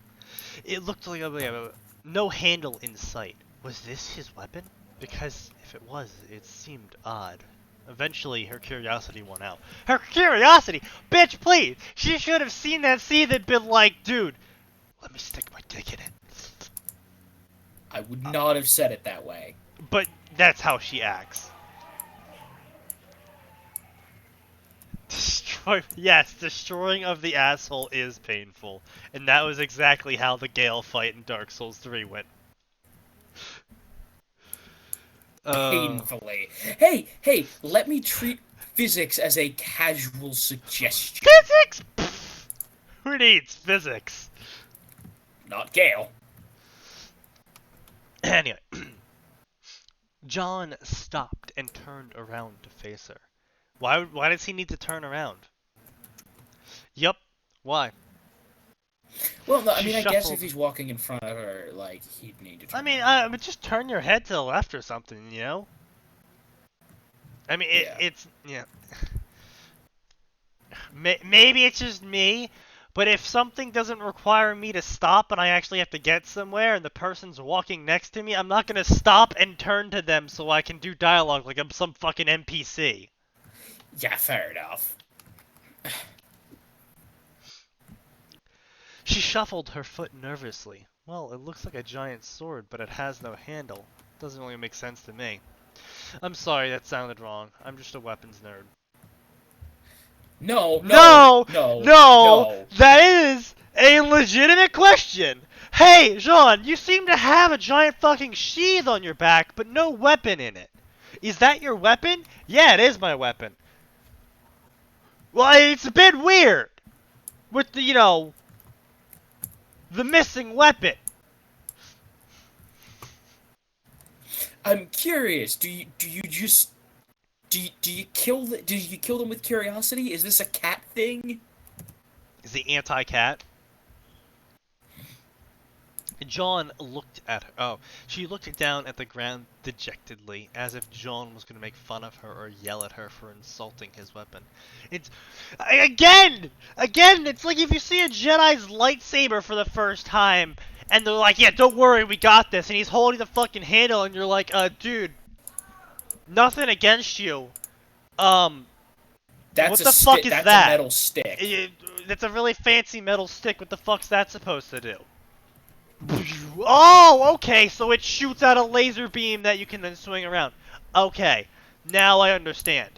It looked like no handle in sight. Was this his weapon? Because if it was, it seemed odd. Eventually, her curiosity won out. Her curiosity? Bitch, please! She should have seen that seed and been like, dude, let me stick my dick in it. I would not have said it that way. But that's how she acts. Yes, destroying of the asshole is painful. And that was exactly how the Gale fight in Dark Souls 3 went. Painfully. Hey, let me treat physics as a casual suggestion. Physics? Pfft. Who needs physics? Not Gale. Anyway. John stopped and turned around to face her. Why does he need to turn around? Yup. Why? Well, no, I She mean, I guess shuffled. if he's walking in front of her, like, he'd need to turn I mean, around. but just turn your head to the left or something, you know? I mean, Yeah. it's yeah. Maybe it's just me, but if something doesn't require me to stop and I actually have to get somewhere and the person's walking next to me, I'm not gonna stop and turn to them so I can do dialogue like I'm some fucking NPC. Yeah, fair enough. She shuffled her foot nervously. Well, it looks like a giant sword, but it has no handle. Doesn't really make sense to me. I'm sorry, that sounded wrong. I'm just a weapons nerd. No, no, No! no, No! no. That is a legitimate question! Hey, Jean, you seem to have a giant fucking sheath on your back, but no weapon in it. Is that your weapon? Yeah, it is my weapon. Well, it's a bit weird. With the, the missing weapon. I'm curious. Do you just do you kill them with curiosity? Is this a cat thing? Is the anti-cat? John looked at her. Oh, she looked down at the ground dejectedly, as if John was going to make fun of her or yell at her for insulting his weapon. It's again, it's like if you see a Jedi's lightsaber for the first time, and they're like, "Yeah, don't worry, we got this," and he's holding the fucking handle, and you're like, "Dude, nothing against you. What the fuck is That's a that? metal stick. That's a really fancy metal stick. What the fuck's that supposed to do?" Oh, okay, so it shoots out a laser beam that you can then swing around. Okay, now I understand.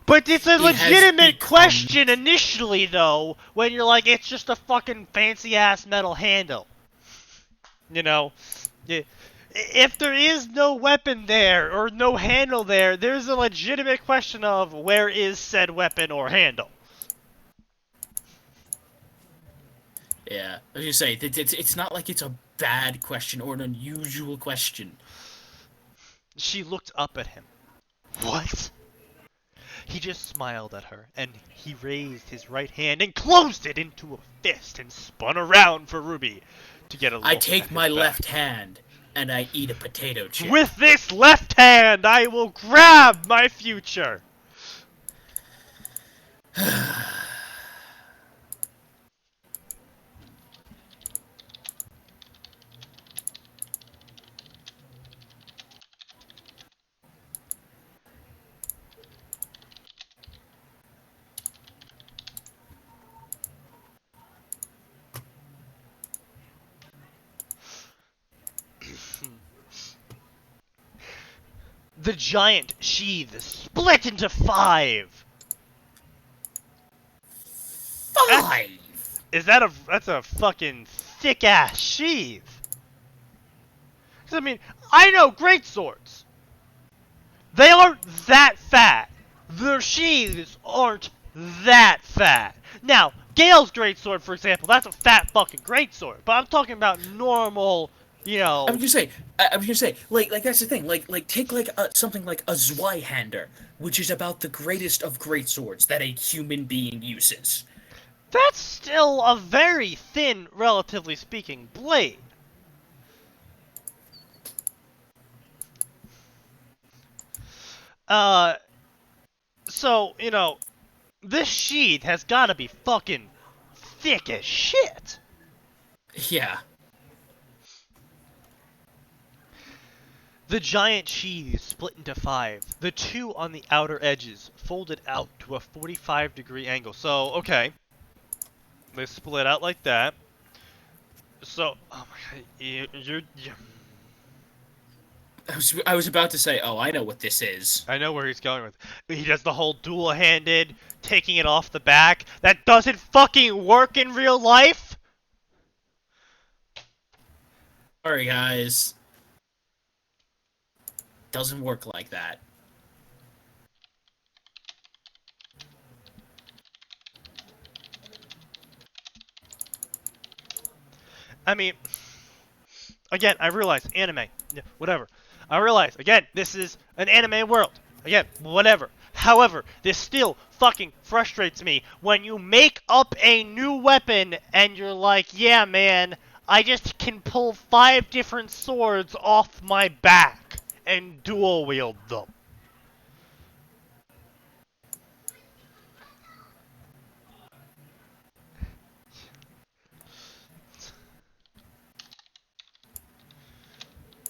But it's a It has legitimate become. question initially, though, when you're like, it's just a fucking fancy-ass metal handle. You know? If there is no weapon there, or no handle there, there's a legitimate question of where is said weapon or handle. Yeah, I was gonna say it's not like it's a bad question or an unusual question. She looked up at him. What? He just smiled at her, and he raised his right hand and closed it into a fist and spun around for Ruby to get a I look at take his my back. left hand and I eat a potato chip. With this left hand, I will grab my future. The giant sheath split into 5. That's, 5. that's a fucking thick ass sheath. 'Cause, I mean, I know great swords. They aren't that fat. Their sheaths aren't that fat. Now, Gale's greatsword, for example, that's a fat fucking greatsword. But I'm talking about normal, I was gonna say, like that's the thing. Like take like something like a Zweihander, which is about the greatest of great swords that a human being uses. That's still a very thin, relatively speaking, blade. So, this sheath has gotta be fucking thick as shit. Yeah. The giant sheath split into 5. The 2 on the outer edges folded out to a 45-degree angle. So, okay. They split out like that. So, oh my god, you're I was about to say, oh, I know what this is. I know where he's going with. He does the whole dual-handed, taking it off the back. That doesn't fucking work in real life! Sorry, guys. Doesn't work like that. I mean, again, I realize, anime, whatever. I realize, again, this is an anime world. Again, whatever. However, this still fucking frustrates me when you make up a new weapon and you're like, yeah, man, I just can pull 5 different swords off my back and dual wield them.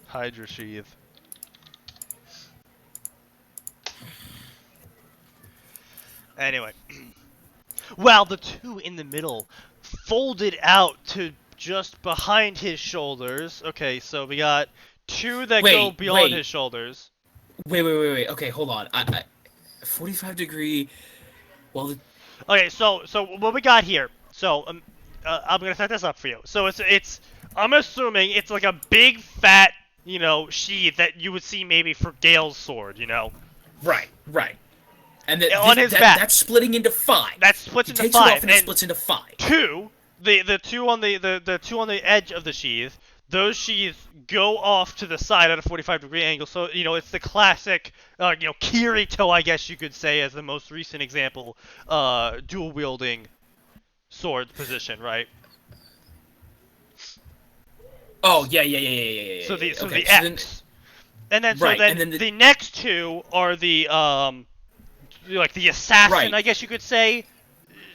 Hydra sheath. Anyway. While the 2 in the middle folded out to just behind his shoulders. Okay, so we got 2 that go beyond his shoulders. Wait. Okay, hold on. 45-degree. Well. Okay, so what we got here. So I'm gonna set this up for you. So it's I'm assuming it's like a big fat sheath that you would see maybe for Gale's sword. Right. And on his back. That's splitting into 5. That splits into 5. He takes it off and it splits into 5. 2, the 2 on the 2 on the edge of the sheath. Those sheaths go off to the side at a 45-degree angle. So it's the classic, Kirito, I guess you could say, as the most recent example, dual wielding sword position, right? Oh yeah. So the okay, X, and then the next 2 are the like the assassin, right. I guess you could say,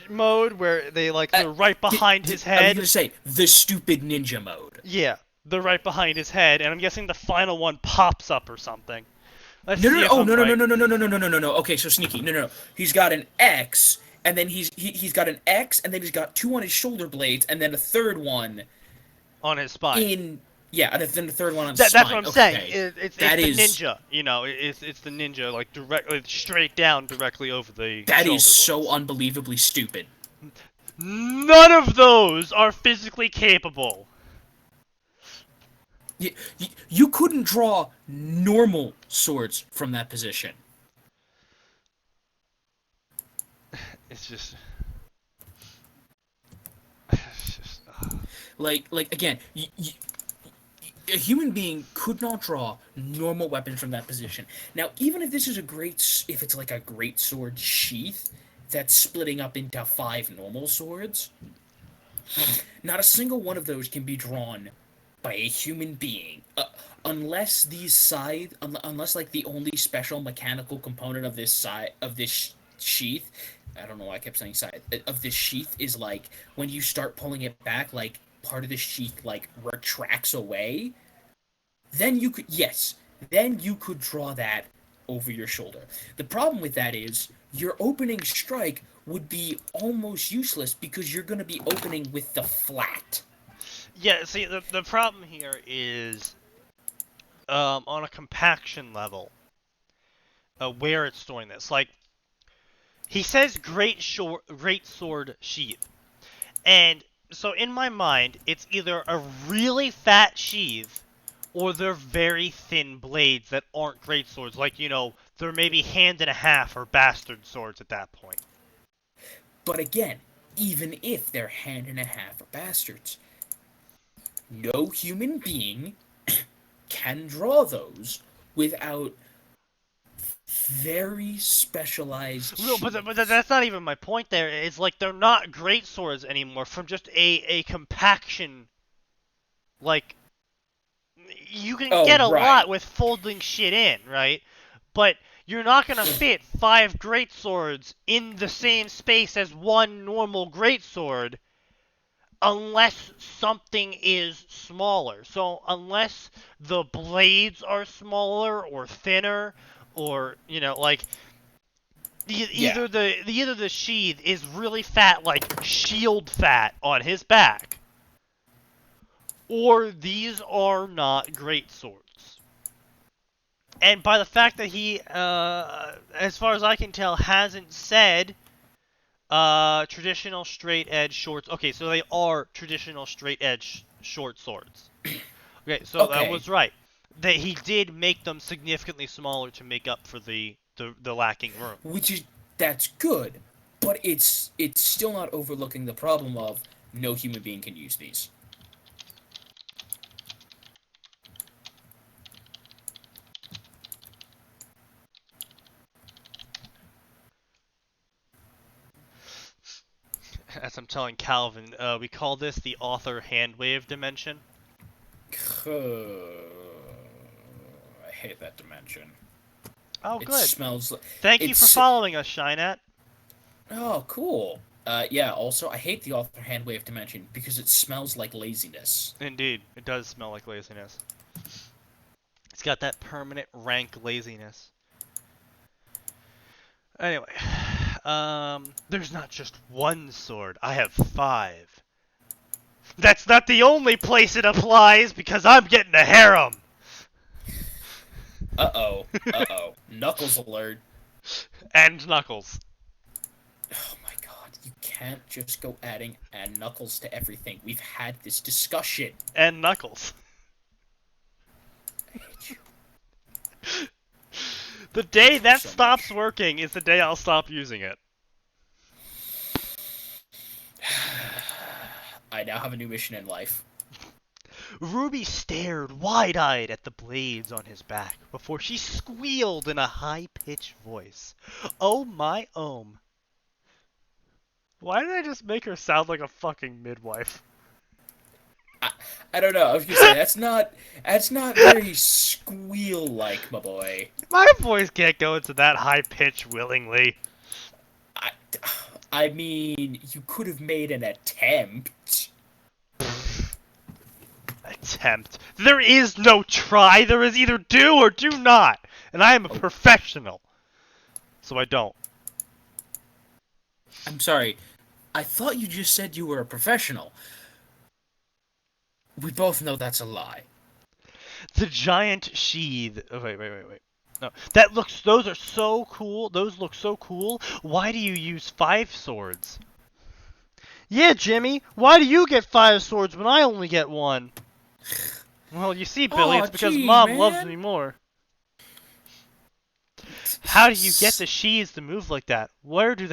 mode where they're right behind his head. I was gonna say the stupid ninja mode. Yeah, they're right behind his head, and I'm guessing the final one pops up or something. No. Okay, so Sneaky. No. He's got an X, and then he's got an X, and then he's got 2 on his shoulder blades, and then a third one on his spine. And then the third one on his spine. That's what I'm saying. It's the ninja. It's the ninja, like directly straight down, directly over the. That is so unbelievably stupid. None of those are physically capable. You couldn't draw normal swords from that position. It's just. Like again, a human being could not draw normal weapons from that position. Now, even if this is if it's like a great sword sheath that's splitting up into 5 normal swords, not a single one of those can be drawn by a human being, unless unless like the only special mechanical component of this sheath. I don't know why I kept saying side of this sheath is like when you start pulling it back, like part of the sheath like retracts away. Then you could draw that over your shoulder. The problem with that is your opening strike would be almost useless because you're going to be opening with the flat. Yeah, see, the problem here is on a compaction level, where it's storing this. Like, he says great sword sheath. And so in my mind, it's either a really fat sheath or they're very thin blades that aren't great swords. Like, they're maybe hand and a half or bastard swords at that point. But again, even if they're hand and a half or bastards, no human being can draw those without very specialized No, but sheaths. that's not even my point there. It's like they're not great swords anymore from just a compaction. Like, you can Oh, get a lot right. with folding shit in, right? But you're not gonna fit 5 great swords in the same space as one normal great sword unless something is smaller. So unless the blades are smaller or thinner, or like Yeah. either the sheath is really fat, like shield fat on his back, or these are not great swords. And by the fact that he, as far as I can tell, hasn't said traditional straight edge shorts. Okay, so they are traditional straight edge short swords. Okay, so that Okay. was right. He did make them significantly smaller to make up for the lacking room. Which is that's good, but it's still not overlooking the problem of no human being can use these. As I'm telling Calvin, we call this the author handwave dimension. I hate that dimension. Oh, It good. smells. Thank you for It's following us, Shinat. oh cool. Yeah. Also, I hate the author handwave dimension because it smells like laziness. Indeed, it does smell like laziness. It's got that permanent rank laziness. Anyway, there's not just one sword. I have 5. That's not the only place it applies because I'm getting a harem. Uh oh. Uh oh. Knuckles alert. And Knuckles. Oh my god. You can't just go adding and Knuckles to everything. We've had this discussion. And Knuckles. I hate you. The day You that so stops much. working is the day I'll stop using it. I now have a new mission in life. Ruby stared wide-eyed at the blades on his back before she squealed in a high-pitched voice. Oh my ohm. Why did I just make her sound like a fucking midwife? I don't know. I was gonna say that's not very squeal like, my boy. My voice can't go into that high pitch willingly. I, I mean, you could have made an attempt. Attempt. There is no try. There is either do or do not. And I am a Oh, professional. So I don't. I'm sorry. I thought you just said you were a professional. We both know that's a lie. The giant sheath. Oh, wait. No. Those are so cool. Those look so cool. Why do you use 5 swords? Yeah, Jimmy. Why do you get 5 swords when I only get 1? Well, you see, Billy, Oh, it's because geez, Mom loves me man. more. How do you get the sheaths to move like that? Why do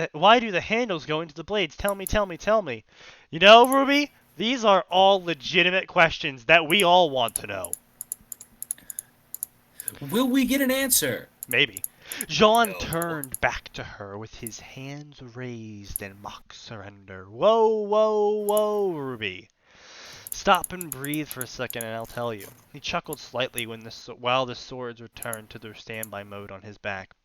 the handles go into the blades? Tell me. You know, Ruby, these are all legitimate questions that we all want to know. Will we get an answer? Maybe. Jean No. turned back to her with his hands raised in mock surrender. Whoa, Ruby. Stop and breathe for a second and I'll tell you. He chuckled slightly while the swords returned to their standby mode on his back.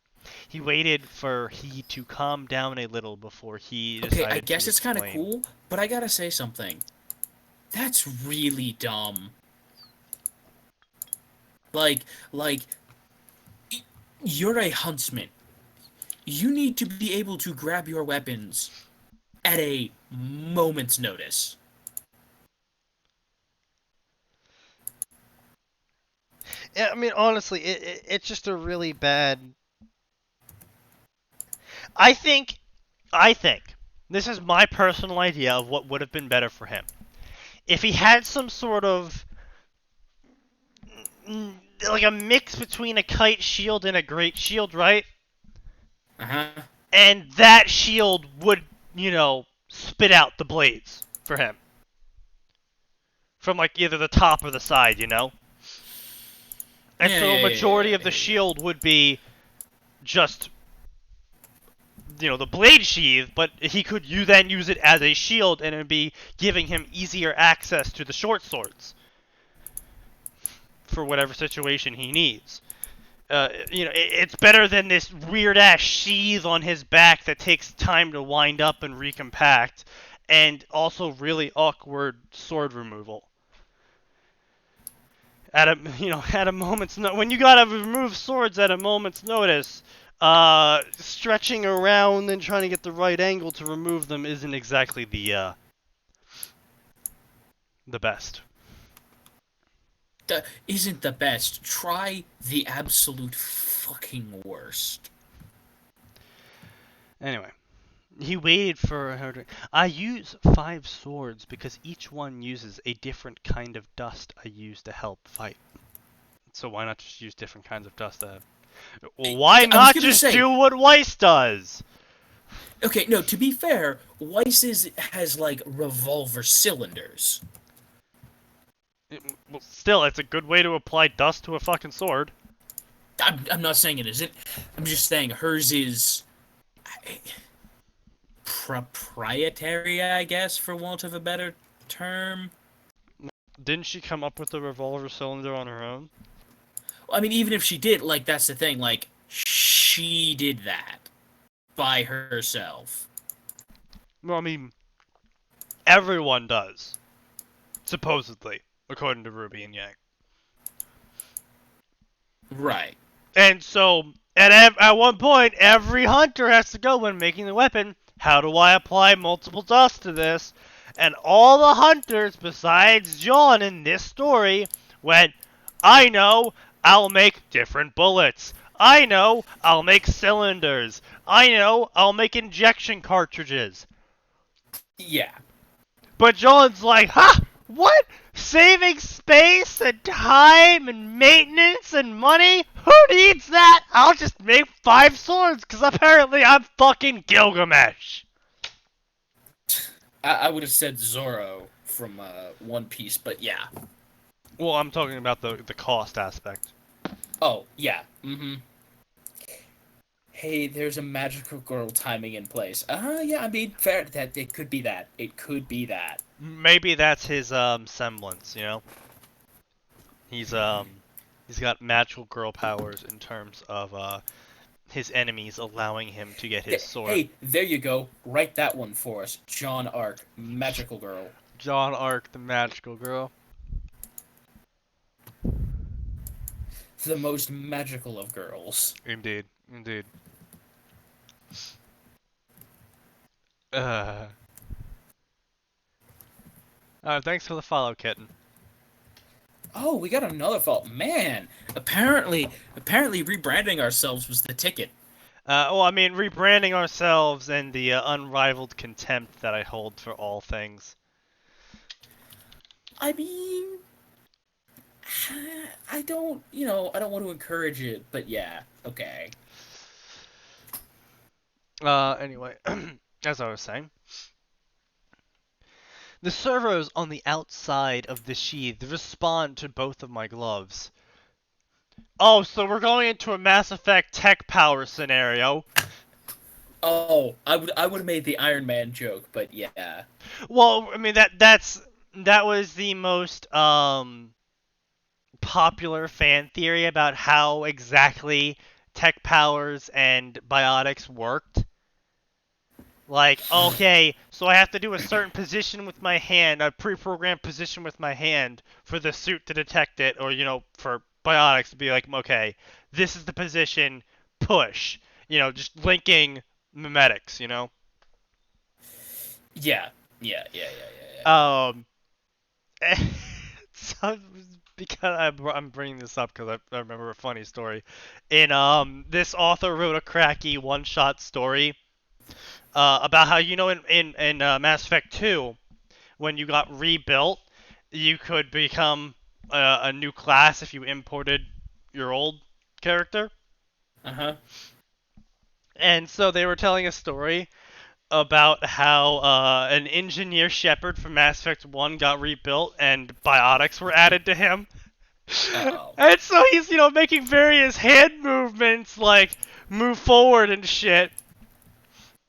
He waited for he to calm down a little before he Okay, I decided to guess it's kind of explain. cool, but I gotta say something. That's really dumb. Like, you're a huntsman. You need to be able to grab your weapons at a moment's notice. I mean, honestly, it's just a really bad. I think, I think this is my personal idea of what would have been better for him. If he had some sort of like a mix between a kite shield and a great shield, right? Uh huh. And that shield would, spit out the blades for him from like either the top or the side, And Yeah, so a yeah, yeah, majority yeah, of the yeah, yeah. shield would be just, the blade sheath, but he could then use it as a shield, and it would be giving him easier access to the short swords for whatever situation he needs. It's better than this weird-ass sheath on his back that takes time to wind up and recompact, and also really awkward sword removal. At a moment's when you gotta remove swords at a moment's notice, stretching around and trying to get the right angle to remove them isn't exactly the best. Isn't the best. Try the absolute fucking worst. Anyway, he waited for her. I use 5 swords because each one uses a different kind of dust I use to help fight. So why not just use different kinds of dust? Why not just do what Weiss does? Okay, no, to be fair, Weiss has, like, revolver cylinders. Well, still, it's a good way to apply dust to a fucking sword. I'm not saying it isn't. I'm just saying hers is proprietary, I guess, for want of a better term. Didn't she come up with the revolver cylinder on her own? I mean, even if she did, like, that's the thing, like, she did that by herself. Well, I mean, everyone does. Supposedly, according to Ruby and Yang. Right. And so, at one point, every hunter has to go when making the weapon, how do I apply multiple dust to this? And all the hunters, besides John in this story, went, I know, I'll make different bullets. I know, I'll make cylinders. I know, I'll make injection cartridges. Yeah. But John's like, ha! What? Saving space and time and maintenance and money? Who needs that? I'll just make 5 swords, because apparently I'm fucking Gilgamesh. I would have said Zoro from One Piece, but yeah. Well, I'm talking about the cost aspect. Oh, yeah. Mm-hmm. Hey, there's a magical girl timing in place. Yeah, I mean, fair. That it could be that. It could be that. Maybe that's his semblance, you know. He's got magical girl powers in terms of his enemies allowing him to get his sword. Hey, there you go. Write that one for us. John Arc, magical girl. John Arc, the magical girl. The most magical of girls. Indeed, indeed. Thanks for the follow, kitten. Oh, we got another fault. Man, apparently rebranding ourselves was the ticket. Well, I mean, rebranding ourselves and the unrivaled contempt that I hold for all things. I mean, I don't want to encourage it, but yeah, okay. Anyway, as I was saying, the servos on the outside of the sheath respond to both of my gloves. Oh, so we're going into a Mass Effect tech power scenario. Oh, I would have made the Iron Man joke, but yeah. Well, I mean that was the most popular fan theory about how exactly tech powers and biotics worked. Like, okay, so I have to do a certain position with my hand, a pre-programmed position with my hand for the suit to detect it, or, for biotics to be like, okay, this is the position, push. Just linking memetics, Yeah. So, because I'm bringing this up because I remember a funny story. In this author wrote a cracky one-shot story about how in Mass Effect 2, when you got rebuilt, you could become a new class if you imported your old character. Uh-huh. And so they were telling a story about how an engineer Shepard from Mass Effect 1 got rebuilt and biotics were added to him. Uh-oh. And so he's, making various hand movements like move forward and shit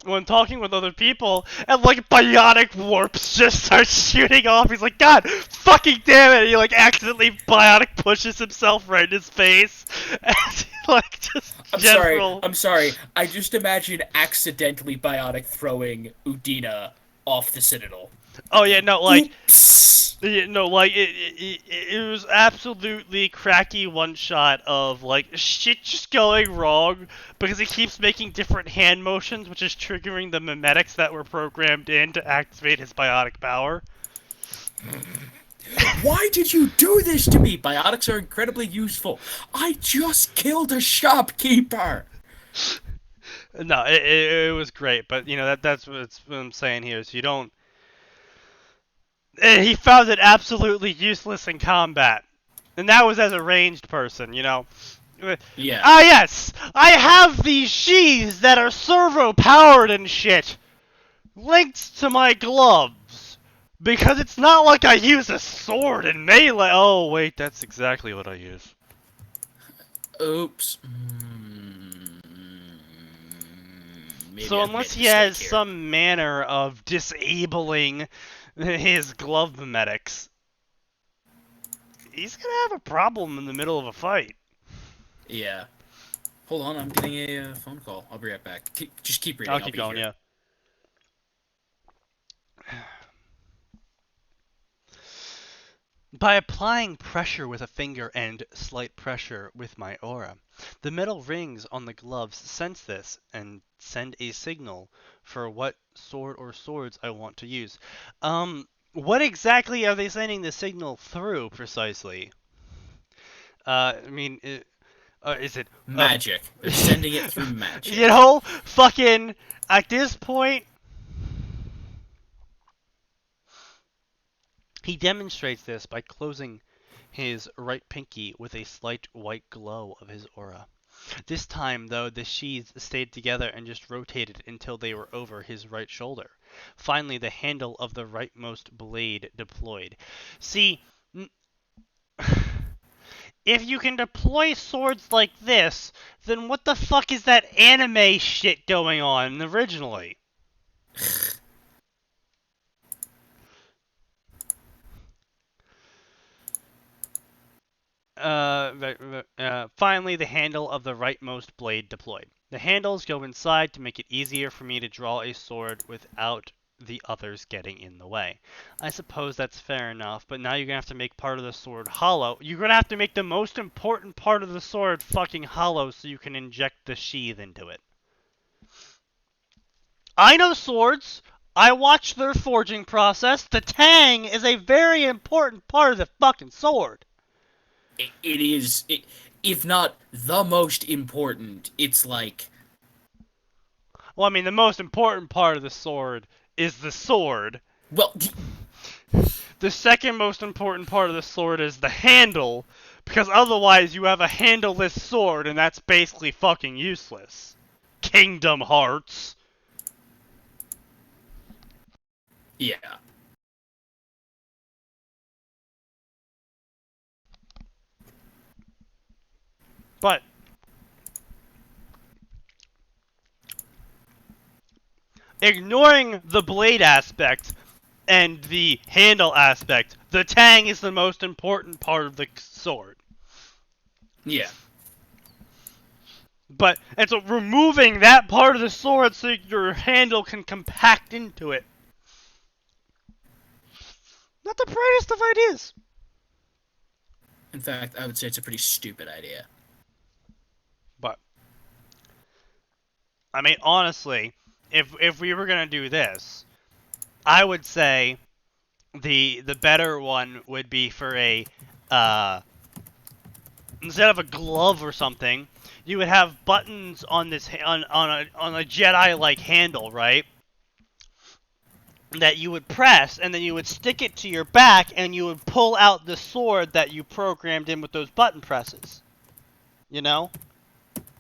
when talking with other people, and like bionic warps just starts shooting off. He's like, God fucking damn it! He like accidentally bionic pushes himself right in his face, and like just general. I'm sorry. I just imagine accidentally Bionic throwing Udina off the Citadel. Oh yeah, no, like. Oops. No, like it was absolutely cracky one shot of like shit just going wrong because he keeps making different hand motions, which is triggering the mimetics that were programmed in to activate his biotic power. Why did you do this to me? Biotics are incredibly useful. I just killed a shopkeeper. No, it was great, but you know that's what I'm saying here is you don't. He found it absolutely useless in combat, and that was as a ranged person, you know. Yeah. Ah yes, I have these sheaths that are servo powered and shit, linked to my gloves, because it's not like I use a sword in melee. Oh wait, that's exactly what I use. Oops. Maybe So I've unless made he a has mistake here. some manner of disabling his glove mimetics, he's gonna have a problem in the middle of a fight. Yeah. Hold on, I'm getting a phone call. I'll be right back. Just keep reading. I'll I'll keep be going, here. yeah. By applying pressure with a finger and slight pressure with my aura, the metal rings on the gloves sense this and send a signal for what sword or swords I want to use. What exactly are they sending the signal through precisely? I mean, is it Magic. They're sending it through magic. you know, fucking at this point, he demonstrates this by closing his right pinky with a slight white glow of his aura. This time, though, the sheaths stayed together and just rotated until they were over his right shoulder. Finally, the handle of the rightmost blade deployed. See, if you can deploy swords like this, then what the fuck is that anime shit going on originally? Finally, the handle of the rightmost blade deployed. The handles go inside to make it easier for me to draw a sword without the others getting in the way. I suppose that's fair enough, but now you're gonna have to make part of the sword hollow. You're gonna have to make the most important part of the sword fucking hollow so you can inject the sheath into it. I know swords. I watched their forging process. The tang is a very important part of the fucking sword. It is, if not the most important, it's like... Well, I mean, the most important part of the sword is the sword. Well, The second most important part of the sword is the handle, because otherwise you have a handleless sword, and that's basically fucking useless. Kingdom Hearts. yeah. But ignoring the blade aspect and the handle aspect, the tang is the most important part of the sword. Yeah. And so removing that part of the sword so your handle can compact into it. Not the brightest of ideas. In fact, I would say it's a pretty stupid idea. But I mean, honestly, if we were gonna do this, I would say the better one would be for a instead of a glove or something, you would have buttons on this on a Jedi like handle, right? That you would press, and then you would stick it to your back, and you would pull out the sword that you programmed in with those button presses. You know?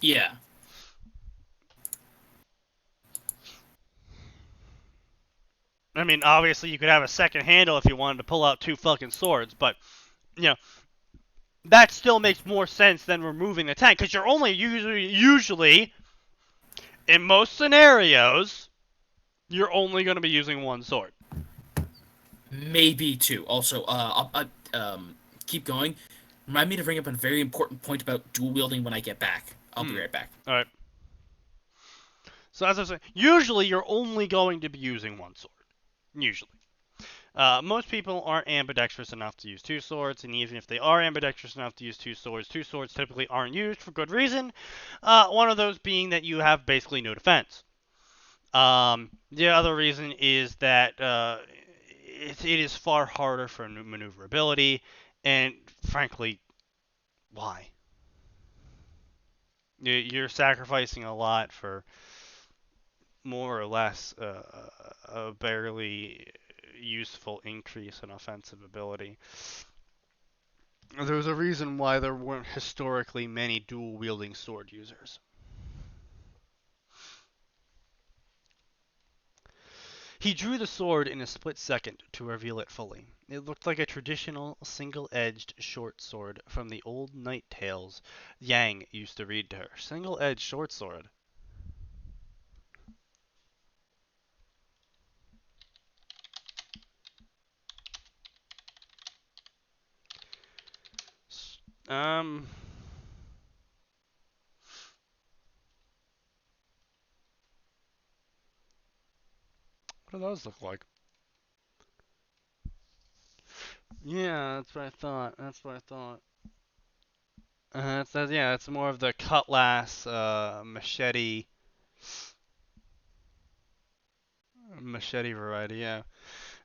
Yeah. I mean, obviously you could have a second handle if you wanted to pull out two fucking swords, but, you know, that still makes more sense than removing the tank, because you're only usually In most scenarios, you're only going to be using one sword. Maybe two. Also, keep going. Remind me to bring up a very important point about dual wielding when I get back. I'll be right back. All right. So as I was saying, usually you're only going to be using one sword. Usually. Most people aren't ambidextrous enough to use two swords, and even if they are ambidextrous enough to use two swords typically aren't used for good reason. One of those being that you have basically no defense. The other reason is that it is far harder for maneuverability, and frankly, why? You're sacrificing a lot for more or less a barely useful increase in offensive ability. There's a reason why there weren't historically many dual-wielding sword users. He drew the sword in a split second to reveal it fully. It looked like a traditional single-edged short sword from the old knight tales Yang used to read to her. Single-edged short sword. Um, what do those look like? Yeah, that's what I thought. Yeah, it's more of the cutlass, machete variety. Yeah,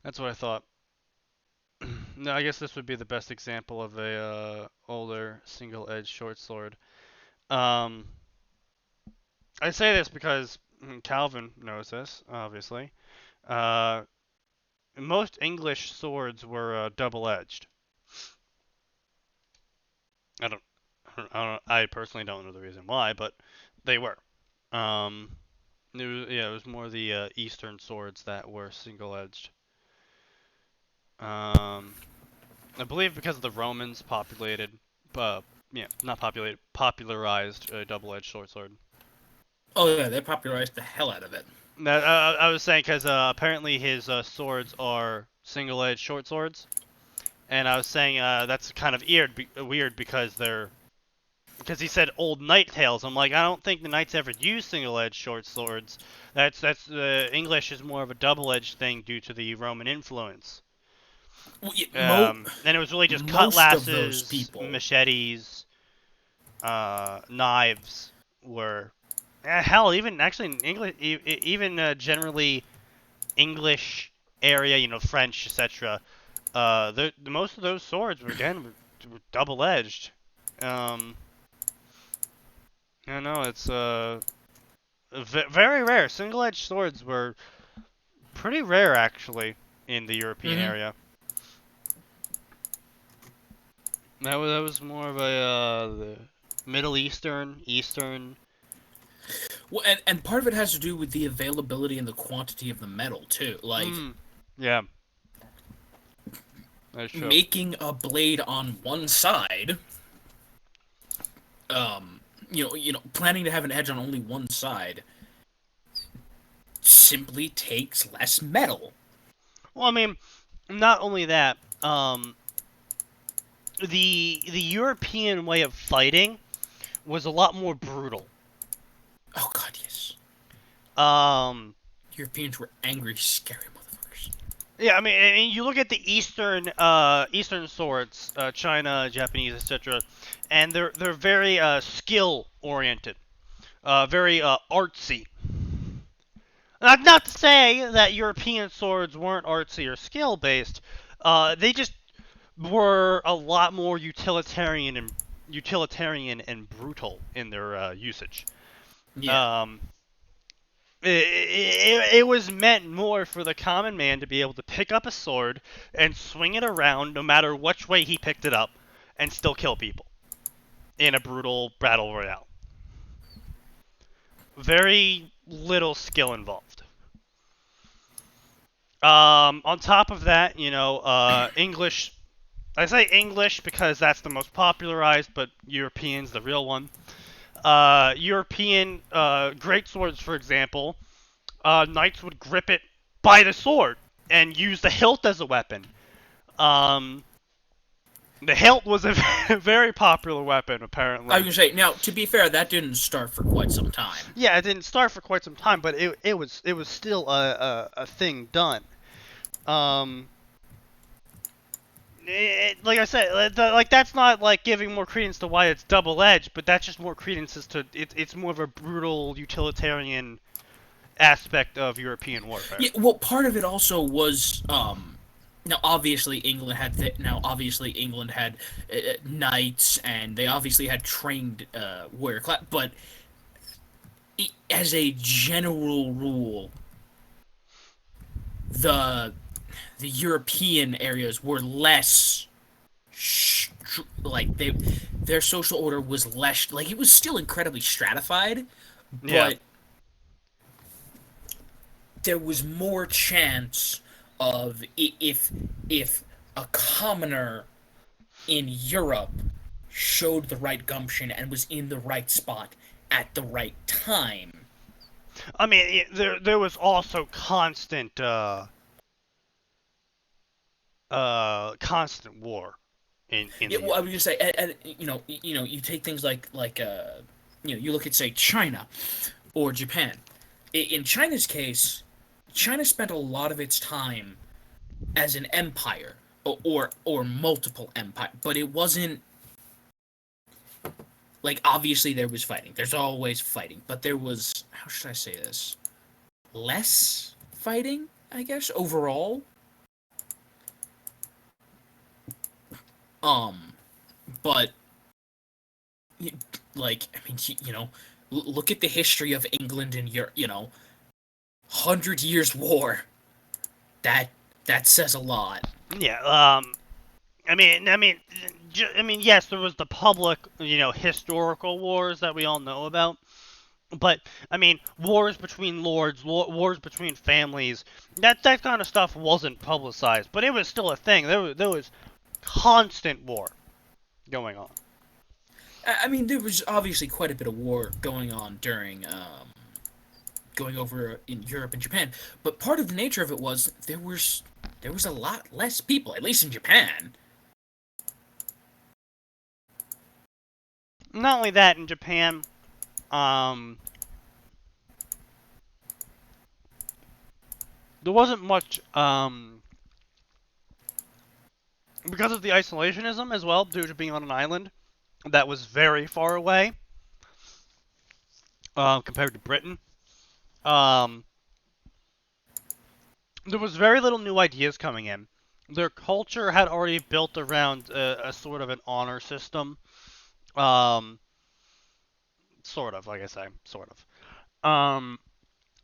that's what I thought. No, I guess this would be the best example of a older single-edged short sword. Um, I say this because Calvin knows this, obviously. Uh, most English swords were double-edged. I don't, I personally don't know the reason why, but they were. Um, it was more the Eastern swords that were single-edged. I believe because the Romans popularized a double-edged short sword. Oh yeah, they popularized the hell out of it. I was saying because apparently his swords are single-edged short swords, and I was saying that's kind of weird because he said old knight tales. I'm like, I don't think the knights ever used single-edged short swords. That's English is more of a double-edged thing due to the Roman influence. And it was really just cutlasses, machetes, knives were. Hell, even actually in English, even generally English area, French, etc. The most of those swords were double-edged. I know it's very rare. Single-edged swords were pretty rare actually in the European area. That was more of a the Middle Eastern. Well, and part of it has to do with the availability and the quantity of the metal too. Like, yeah, that's true. Making a blade on one side, planning to have an edge on only one side, simply takes less metal. Well, I mean, not only that, the European way of fighting was a lot more brutal. Oh God, yes. Europeans were angry, scary motherfuckers. Yeah, I mean, you look at the Eastern swords, China, Japanese, etc., and they're very skill oriented, very artsy. Not to say that European swords weren't artsy or skill based. They just were a lot more utilitarian and brutal in their usage. Yeah. It was meant more for the common man to be able to pick up a sword and swing it around no matter which way he picked it up and still kill people in a brutal battle royale. Very little skill involved. On top of that, English. I say English because that's the most popularized, but European's the real one. European great swords, for example, knights would grip it by the sword and use the hilt as a weapon. Um, the hilt was a very popular weapon, I was apparently. gonna say, now, to be fair, that didn't start for quite some time. Yeah, it didn't start for quite some time, but it was still a thing done. Um, like I said, like that's not like giving more credence to why it's double edged, but that's just more credence as to it's more of a brutal utilitarian aspect of European warfare. Yeah, well, part of it also was now obviously England had knights, and they obviously had trained warrior class, but as a general rule, the the European areas were less like their social order was less, like, it was still incredibly stratified, Yeah, but there was more chance of, if a commoner in Europe showed the right gumption and was in the right spot at the right time. I mean there was also constant war in Yeah, the well, I was Europe. gonna say, you take things you look at, say, China or Japan. In China's case, China spent a lot of its time as an empire, or multiple empire, but it wasn't like, obviously there was fighting. There's always fighting, but there was, how should I say this? Less fighting, I guess, overall. Um, but like, I mean, look at the history of England and your, 100 Years War. That that says a lot. Yeah. I mean, yes, there was the public, historical wars that we all know about. But I mean, wars between lords, wars between families, that kind of stuff wasn't publicized, but it was still a thing. There was constant war going on. I mean, there was obviously quite a bit of war going on during going over in Europe and Japan, but part of the nature of it was there was a lot less people, at least in Japan. Not only that, in Japan, um, there wasn't much because of the isolationism as well, due to being on an island that was very far away compared to Britain. Um, there was very little new ideas coming in. Their culture had already built around a sort of an honor system. Um, sort of, like I say, sort of.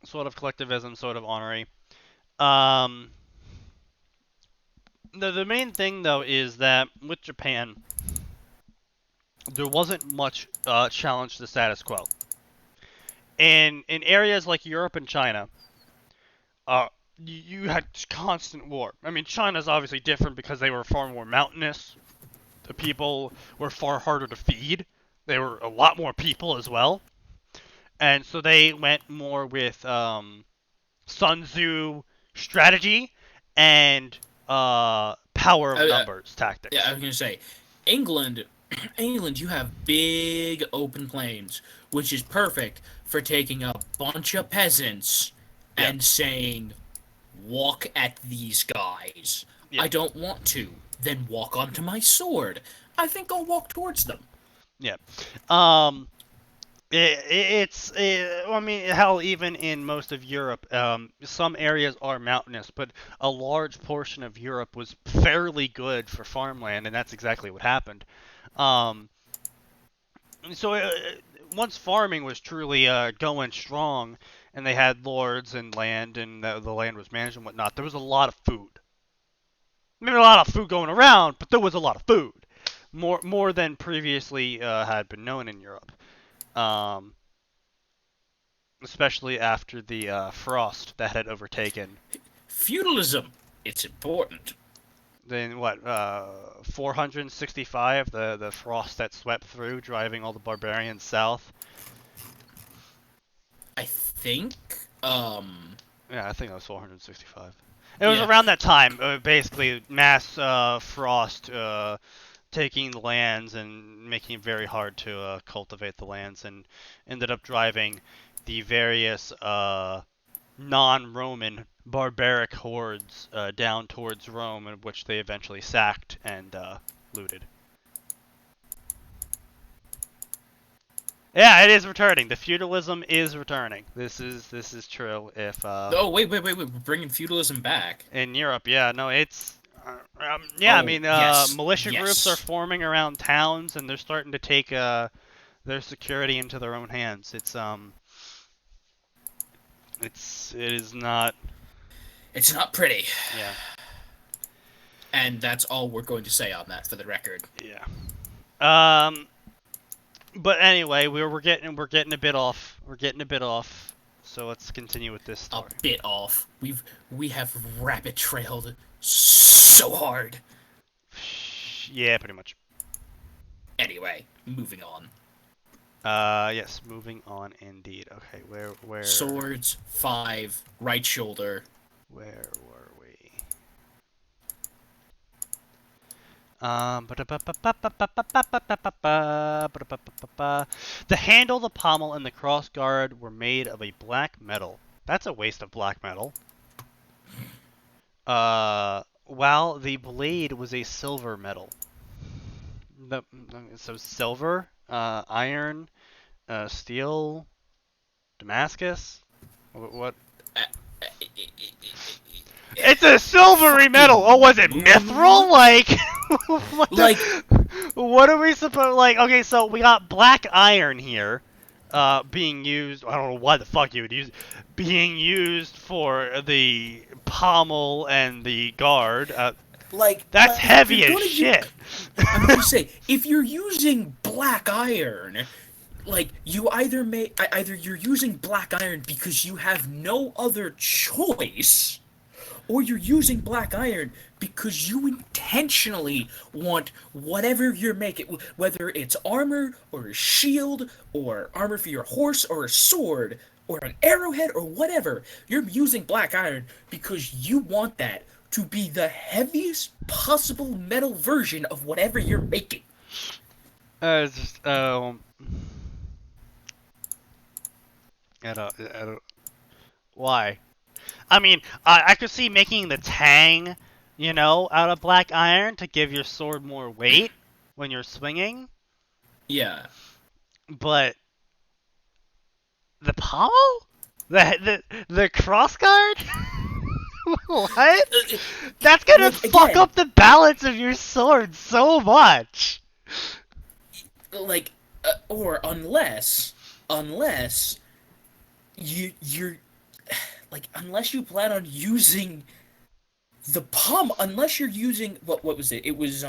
Sort of collectivism, sort of honorary. Um, the main thing though is that with Japan, there wasn't much challenge to the status quo. In areas like Europe and China, uh, you had constant war. I mean, China's obviously different because they were far more mountainous. The people were far harder to feed. There were a lot more people as well, and so they went more with Sun Tzu strategy and power of I, numbers Yeah, I tactics. was gonna say, England, England, you have big open plains, which is perfect for taking a bunch of peasants Yeah, and saying, "Walk at these guys." yeah, I don't want to. Then walk onto my sword. I think I'll walk towards them. yeah. Um, I mean, hell, even in most of Europe, some areas are mountainous, but a large portion of Europe was fairly good for farmland, and that's exactly what happened. Um, so once farming was truly going strong, and they had lords and land, and the land was managed and whatnot, there was a lot of food. Maybe a lot of food going around, but there was a lot of food, more than previously had been known in Europe. Um, Especially after the frost that had overtaken. Feudalism. It's important. Then what? 465, the frost that swept through, driving all the barbarians south. I think. Yeah, I think it was 465. It was Yeah. around that time, basically mass frost taking the lands and making it very hard to cultivate the lands, and ended up driving the various non-Roman barbaric hordes down towards Rome, in which they eventually sacked and looted. Yeah, it is returning. The feudalism is returning. This is true. If Oh, wait. We're bringing feudalism back. in Europe, yeah, no, it's yeah. I Oh, mean, yes. militia groups are Yes. forming around towns, and they're starting to take their security into their own hands. It is not. It's not pretty. Yeah, And that's all we're going to say on that for the record. yeah. But anyway, we're getting a bit off. We're getting a bit off. So let's continue with this A story. bit off. We have rabbit trailed so hard. Yeah, pretty much. Anyway, moving on. Yes, moving on indeed. Okay, where Swords, 5, right shoulder. where were we? The handle, the pommel, and the crossguard were made of a black metal. That's a waste of black metal. While the blade was a silver metal. So silver, iron, steel, Damascus. What? Uh, It's a silvery metal. Oh, was it mithril? Like, what Like, what are we supposed? Like, okay, so we got black iron here, being used. I don't know why the fuck you would use, being used for the pommel and the guard. That's heavy as shit. I'm gonna say, if you're using black iron, like either you're using black iron because you have no other choice, or you're using black iron because you intentionally want whatever you're making, whether it's armor or a shield or armor for your horse or a sword or an arrowhead or whatever. You're using black iron because you want that to be the heaviest possible metal version of whatever you're making. It's just I don't. Why? I mean, I could see making the tang, out of black iron to give your sword more weight when you're swinging, Yeah. but the pommel, the crossguard, what? That's gonna Like, fuck again, up the balance of your sword so much. like, or unless you're like, unless you plan on using the palm, unless you're using what was it? It was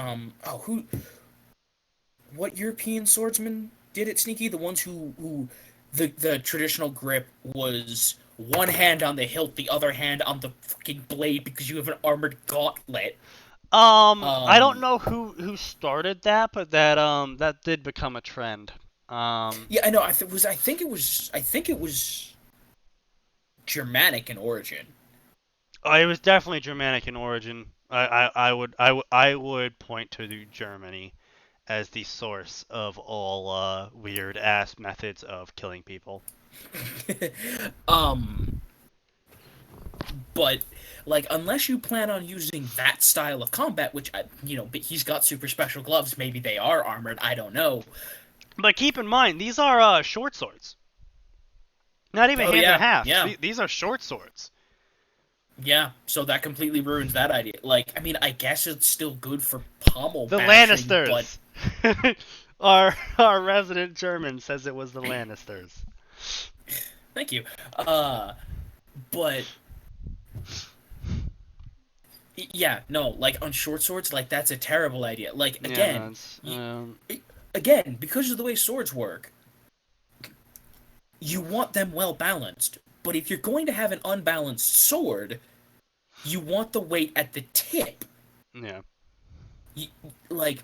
what European swordsman did it, Sneaky? The ones who the traditional grip was one hand on the hilt, the other hand on the fucking blade because you have an armored gauntlet. I don't know who started that, but that did become a trend. Yeah, I know. I think it was Germanic in origin. It was definitely Germanic in origin. I would point to Germany as the source of all weird ass methods of killing people. um, but like, unless you plan on using that style of combat, which but he's got super special gloves. Maybe they are armored. I don't know. But keep in mind, these are short swords. Not even Oh hand and a half. yeah. These are short swords. Yeah, so that completely ruins that idea. Like, I mean, I guess it's still good for pommel The bashing, Lannisters. but our resident German says it was the Lannisters. thank you. But yeah, no, like on short swords, like that's a terrible idea. Like again, again, because of the way swords work, you want them well balanced. But if you're going to have an unbalanced sword, you want the weight at the tip Yeah. Y- like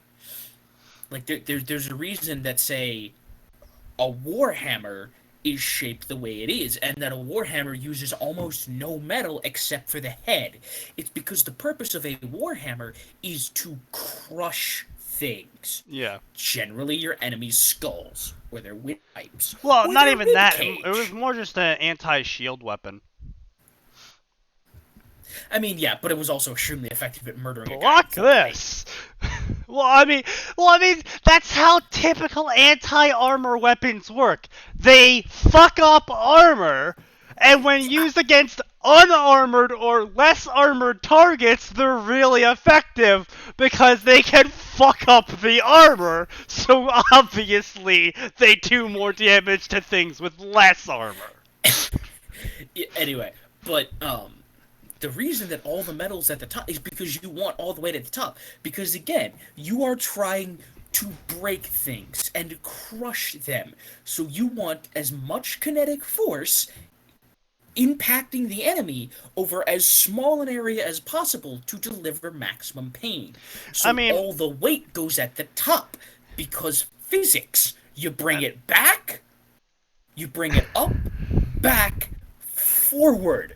there's a reason that say a warhammer is shaped the way it is, and that a warhammer uses almost no metal except for the head. It's because the purpose of a warhammer is to crush things. Yeah. Generally, your enemy's skulls, or their windpipes, Well, or not their even rib that. It was cage. more just an anti-shield weapon. I mean, yeah, but it was also extremely effective at murdering a guy in Block 4K. this. Well, I mean, that's how typical anti-armor weapons work. They fuck up armor, and when used against unarmored or less armored targets, they're really effective because they can fuck up the armor. So obviously, they do more damage to things with less armor. Anyway, but the reason that all the metal's at the top is because you want all the way to the top. Because again, you are trying to break things and crush them. So you want as much kinetic force impacting the enemy over as small an area as possible to deliver maximum pain. I So mean, all the weight goes at the top because physics. You bring it back, you bring it up, back, forward.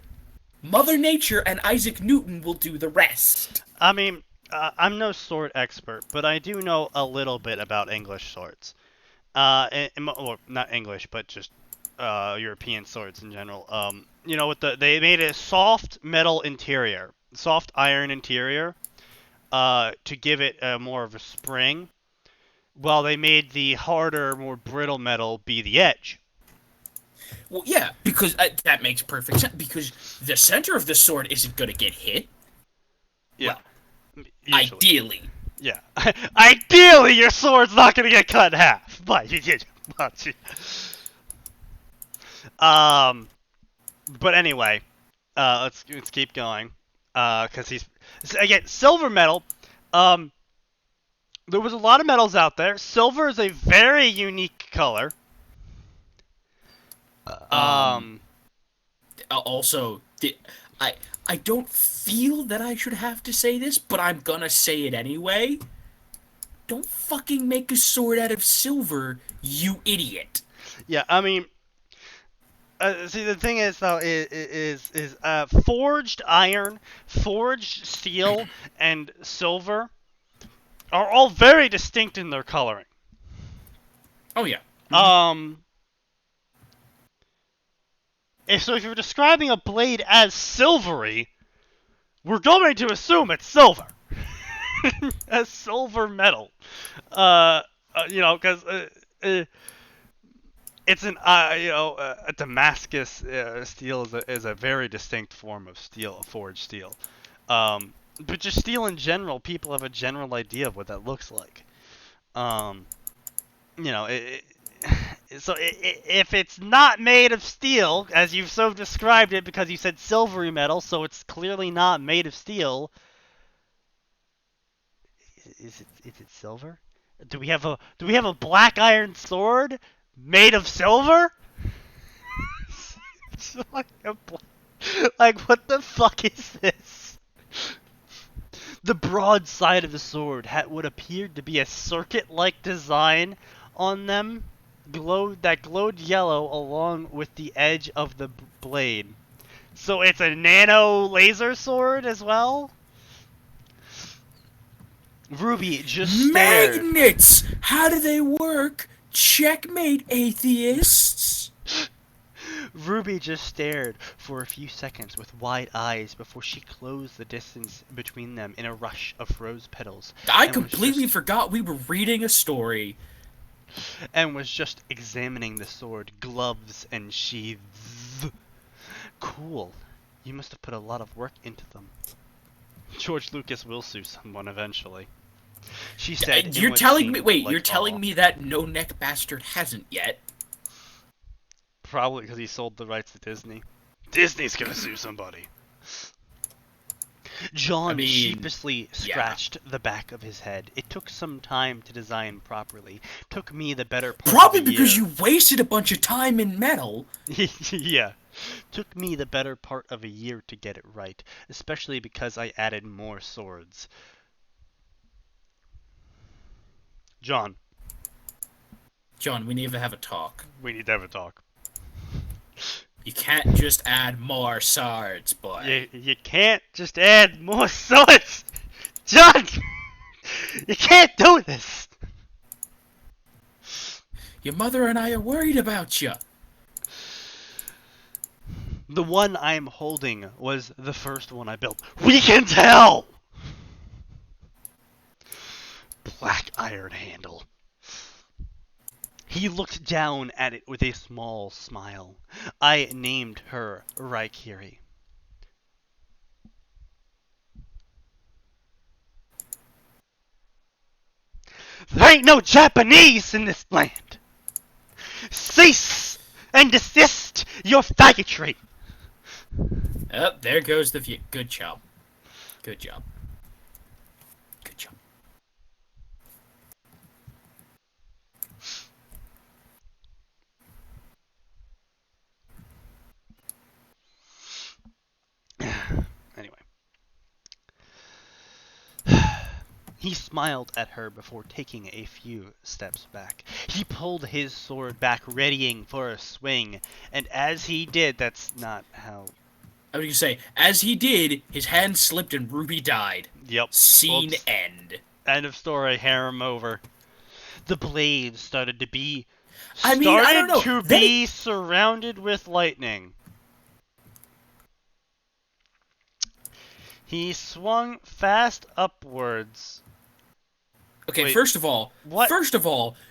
Mother Nature and Isaac Newton will do the rest. I'm no sword expert, but I do know a little bit about English swords. Or not English, but just European swords in general. They made a soft metal interior, soft iron interior, to give it more of a spring, while they made the harder, more brittle metal be the edge. Well, yeah, because that makes perfect sense. Because the center of the sword isn't going to get hit. Yeah, Well, usually. ideally. Yeah. Ideally, your sword's not gonna get cut in half, but you did. But anyway, let's keep going. Cause he's again silver metal. Um, there was a lot of metals out there. Silver is a very unique color. Um, Um, Also, I I don't feel that I should have to say this, but I'm gonna say it anyway. Don't fucking make a sword out of silver, you idiot. yeah. I mean, see, the thing is though, is forged iron, forged steel, and silver are all very distinct in their coloring. Oh yeah. Um, if you're describing a blade as silvery, we're going to assume it's silver, as silver metal. Because it's a Damascus steel is a very distinct form of steel, forged steel. But just steel in general, people have a general idea of what that looks like. Um, you know, if it's not made of steel, as you've so described it, because you said silvery metal, so it's clearly not made of steel. Is it silver? Do we have a black iron sword made of silver? Like what the fuck is this? The broad side of the sword had what appeared to be a circuit-like design on them, glowed yellow along with the edge of the blade. So it's a nano laser sword as well? Ruby just stared. Magnets! How do they work? Checkmate, atheists! Ruby just stared for a few seconds with wide eyes before she closed the distance between them in a rush of rose petals. I and was completely just forgot we were reading a story. and was just examining the sword, gloves and sheaths. Cool. You must have put a lot of work into them. George Lucas will sue someone eventually. She said. You're telling me. Wait, you're telling me that No Neck Bastard hasn't yet? Probably because he sold the rights to Disney. Disney's gonna sue somebody. John sheepishly scratched the back of his head. It took some time to design properly. Took me the better part Probably of a because year. you wasted a bunch of time in metal. Yeah. Took me the better part of a year to get it right, especially because I added more swords. John, John, we need to have a talk. we need to have a talk. You can't just add more swords, boy. You can't just add more swords! John! You can't do this! Your mother and I are worried about you. The one I'm holding was the first one I built. We can tell! Black iron handle. He looked down at it with a small smile. I named her Raikiri. There ain't no Japanese in this land. Cease and desist your faggotry. Oh, there goes the view. Good job. Good job. Good job. Anyway. He smiled at her before taking a few steps back. He pulled his sword back, readying for a swing, and as he did, that's not how... I was gonna say, as he did, his hand slipped and Ruby died. Yep. Scene Oops. end. End of story. Harem over. The blade started to be... I mean, I don't know. Started to be surrounded with lightning. He swung fast upwards. Okay, Wait, first of all, what?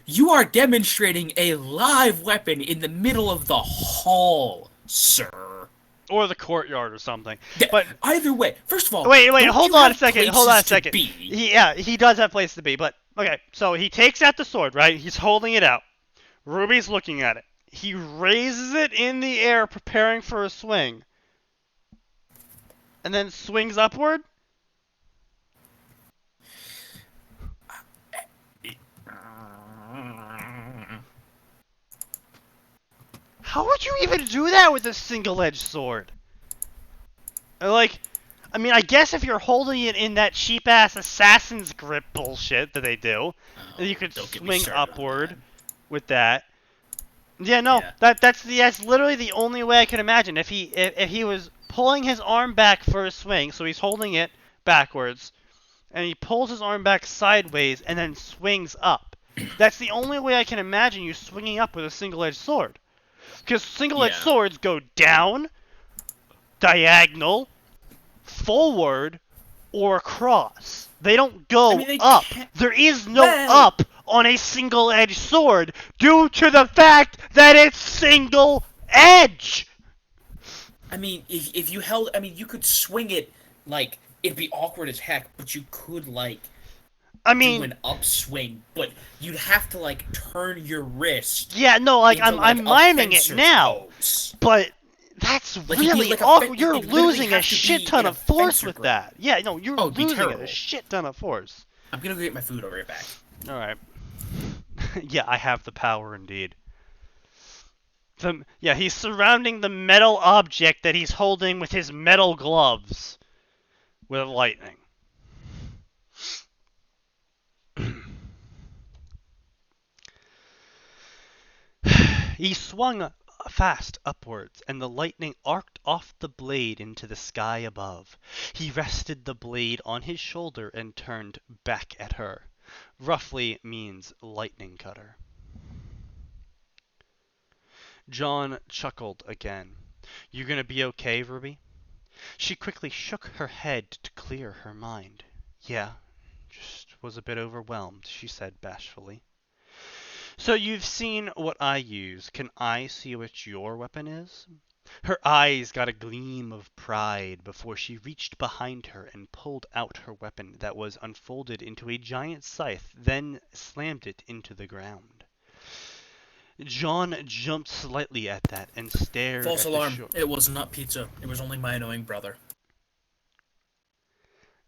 you are demonstrating a live weapon in the middle of the hall, sir. Or the courtyard or something. Yeah, But either way, first of all, wait, don't hold you on a have second. places to be? He does have place to be, but okay. So he takes out the sword, right? He's holding it out. Ruby's looking at it. He raises it in the air, preparing for a swing, and then swings upward. How would you even do that with a single-edged sword? Like, I mean, I guess if you're holding it in that cheap-ass assassin's grip bullshit that they do, then you could swing upward with that. Yeah, no, Yeah. that's literally the only way I can imagine. If he was pulling his arm back for a swing, so he's holding it backwards, and he pulls his arm back sideways and then swings up. That's the only way I can imagine you swinging up with a single-edged sword. Because single-edged swords go down, diagonal, forward, or across. They don't go up. There is no up on a single-edged sword due to the fact that it's single-edge. I mean, if you held, I mean, you could swing it like it'd be awkward as heck, but you could like. I mean, do an upswing, but you'd have to like turn your wrist. Yeah, no, like I'm miming it now, but that's really awkward. You're losing a shit ton of force with that. Yeah, no, you're losing a shit ton of force. I'm gonna go get my food. I'll be right back. All right. Yeah, I have the power indeed. He's surrounding the metal object that he's holding with his metal gloves with lightning. He swung fast upwards, and the lightning arced off the blade into the sky above. He rested the blade on his shoulder and turned back at her. Roughly means lightning cutter. John chuckled again. You gonna be okay, Ruby? She quickly shook her head to clear her mind. Yeah, just was a bit overwhelmed, she said bashfully. So you've seen what I use. Can I see what your weapon is? Her eyes got a gleam of pride before she reached behind her and pulled out her weapon that was unfolded into a giant scythe, then slammed it into the ground. John jumped slightly at that and stared False at alarm. the It was not pizza. It was only my annoying brother.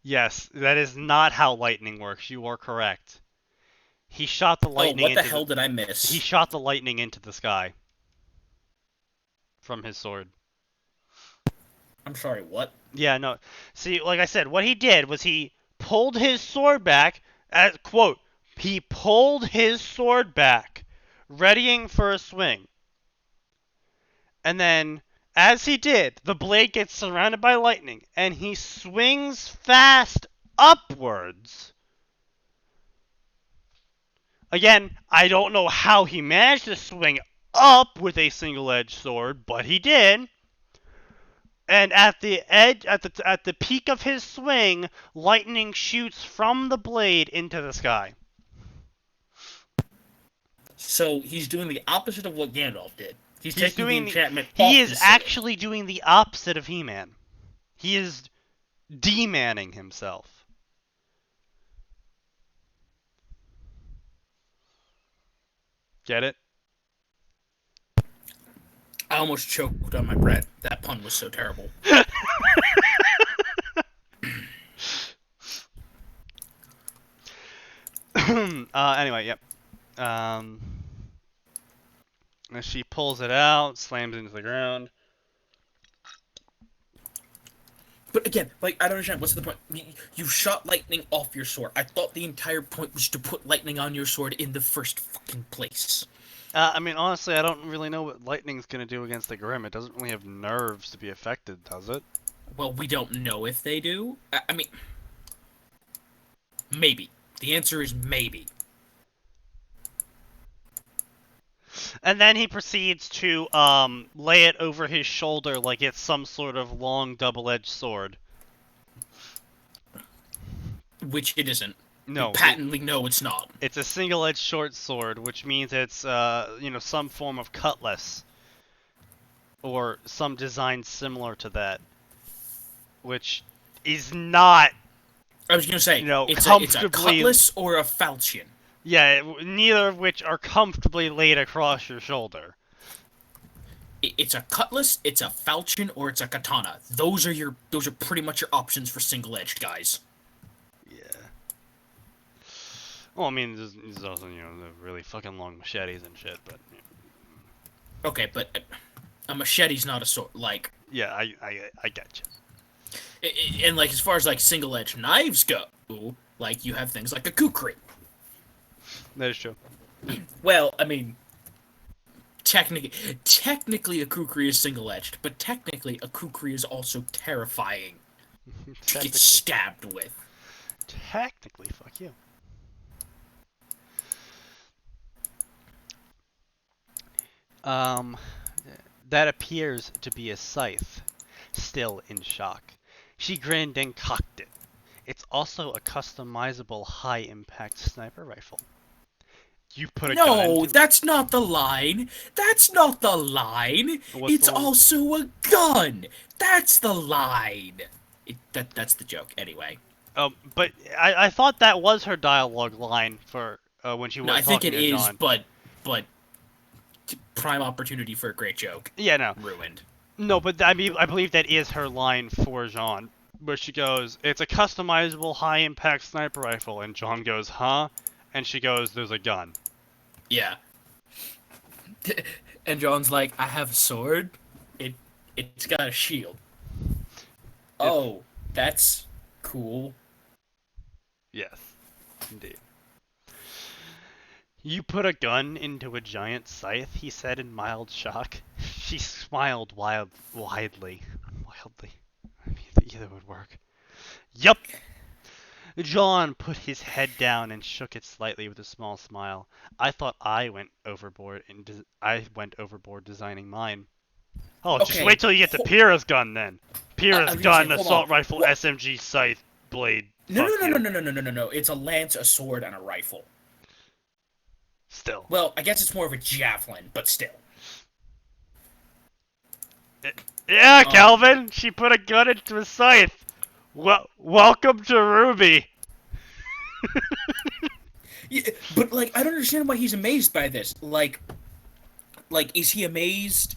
Yes, that is not how lightning works. You are correct. He shot the lightning. What the hell did I miss? He shot the lightning into the sky from his sword. I'm sorry, what? Yeah, no. See, like I said, what he did was he pulled his sword back, as quote, He pulled his sword back, readying for a swing. And then, as he did, the blade gets surrounded by lightning, and he swings fast upwards. Again, I don't know how he managed to swing up with a single-edged sword, but he did. And at the edge, at the peak of his swing, lightning shoots from the blade into the sky. So he's doing the opposite of what Gandalf did. He's taking the doing enchantment off He is his sword. actually doing the opposite of He-Man. He is de-manning himself. Get it? I almost choked on my bread. That pun was so terrible. Anyway, yep. She pulls it out, slams it into the ground. But again, like, I don't understand. What's the point? You shot lightning off your sword. I thought the entire point was to put lightning on your sword in the first fucking place. I mean, honestly, I don't really know what lightning's gonna do against the Grimm. It doesn't really have nerves to be affected, does it? Well, we don't know if they do. I mean, maybe. The answer is maybe. And then he proceeds to lay it over his shoulder like it's some sort of long double-edged sword. Which it isn't. No. We patently know it's not. It's a single-edged short sword, which means it's some form of cutlass. Or some design similar to that. Which is not... I was gonna say, it's a cutlass or a falchion. Yeah, neither of which are comfortably laid across your shoulder. It's a cutlass, it's a falchion, or it's a katana. Those are pretty much your options for single-edged guys. Yeah. Well, I mean, there's also, the really fucking long machetes and shit, but... Yeah. Okay, but a machete's not a sword, like... Yeah, I get you. And, like, as far as, like, single-edged knives go, like, you have things like a kukri. That is true. Well, I mean, technically a kukri is single-edged, but technically a kukri is also terrifying to get stabbed with. Technically, fuck you. That appears to be a scythe, still in shock. She grinned and cocked it. It's also a customizable high-impact sniper rifle. You put a gun No, that's not the line. That's not the line. It's also a gun. That's the line. That's the joke, anyway. But I thought that was her dialogue line for when she was talking to John. I think it is, but prime opportunity for a great joke. Yeah, no. Ruined. No, but I believe that is her line for John, where she goes, "It's a customizable high-impact sniper rifle," and John goes, "Huh?" And she goes, "There's a gun." Yeah. And John's like, "I have a sword. It's got a shield." Oh, that's cool. Yes, indeed. "You put a gun into a giant scythe," he said in mild shock. She smiled widely. I mean, either would work. "Yup." John put his head down and shook it slightly with a small smile. "I thought I went overboard designing mine." Oh, okay. Just wait till you get to Pyrrha's gun then. Pyrrha's gun, assault rifle, what? SMG, scythe, blade. No. It's a lance, a sword, and a rifle. Still. Well, I guess it's more of a javelin, but still. Yeah, Calvin. She put a gun into a scythe. Welcome to Ruby. Yeah, but like, I don't understand why he's amazed by this. Like, is he amazed?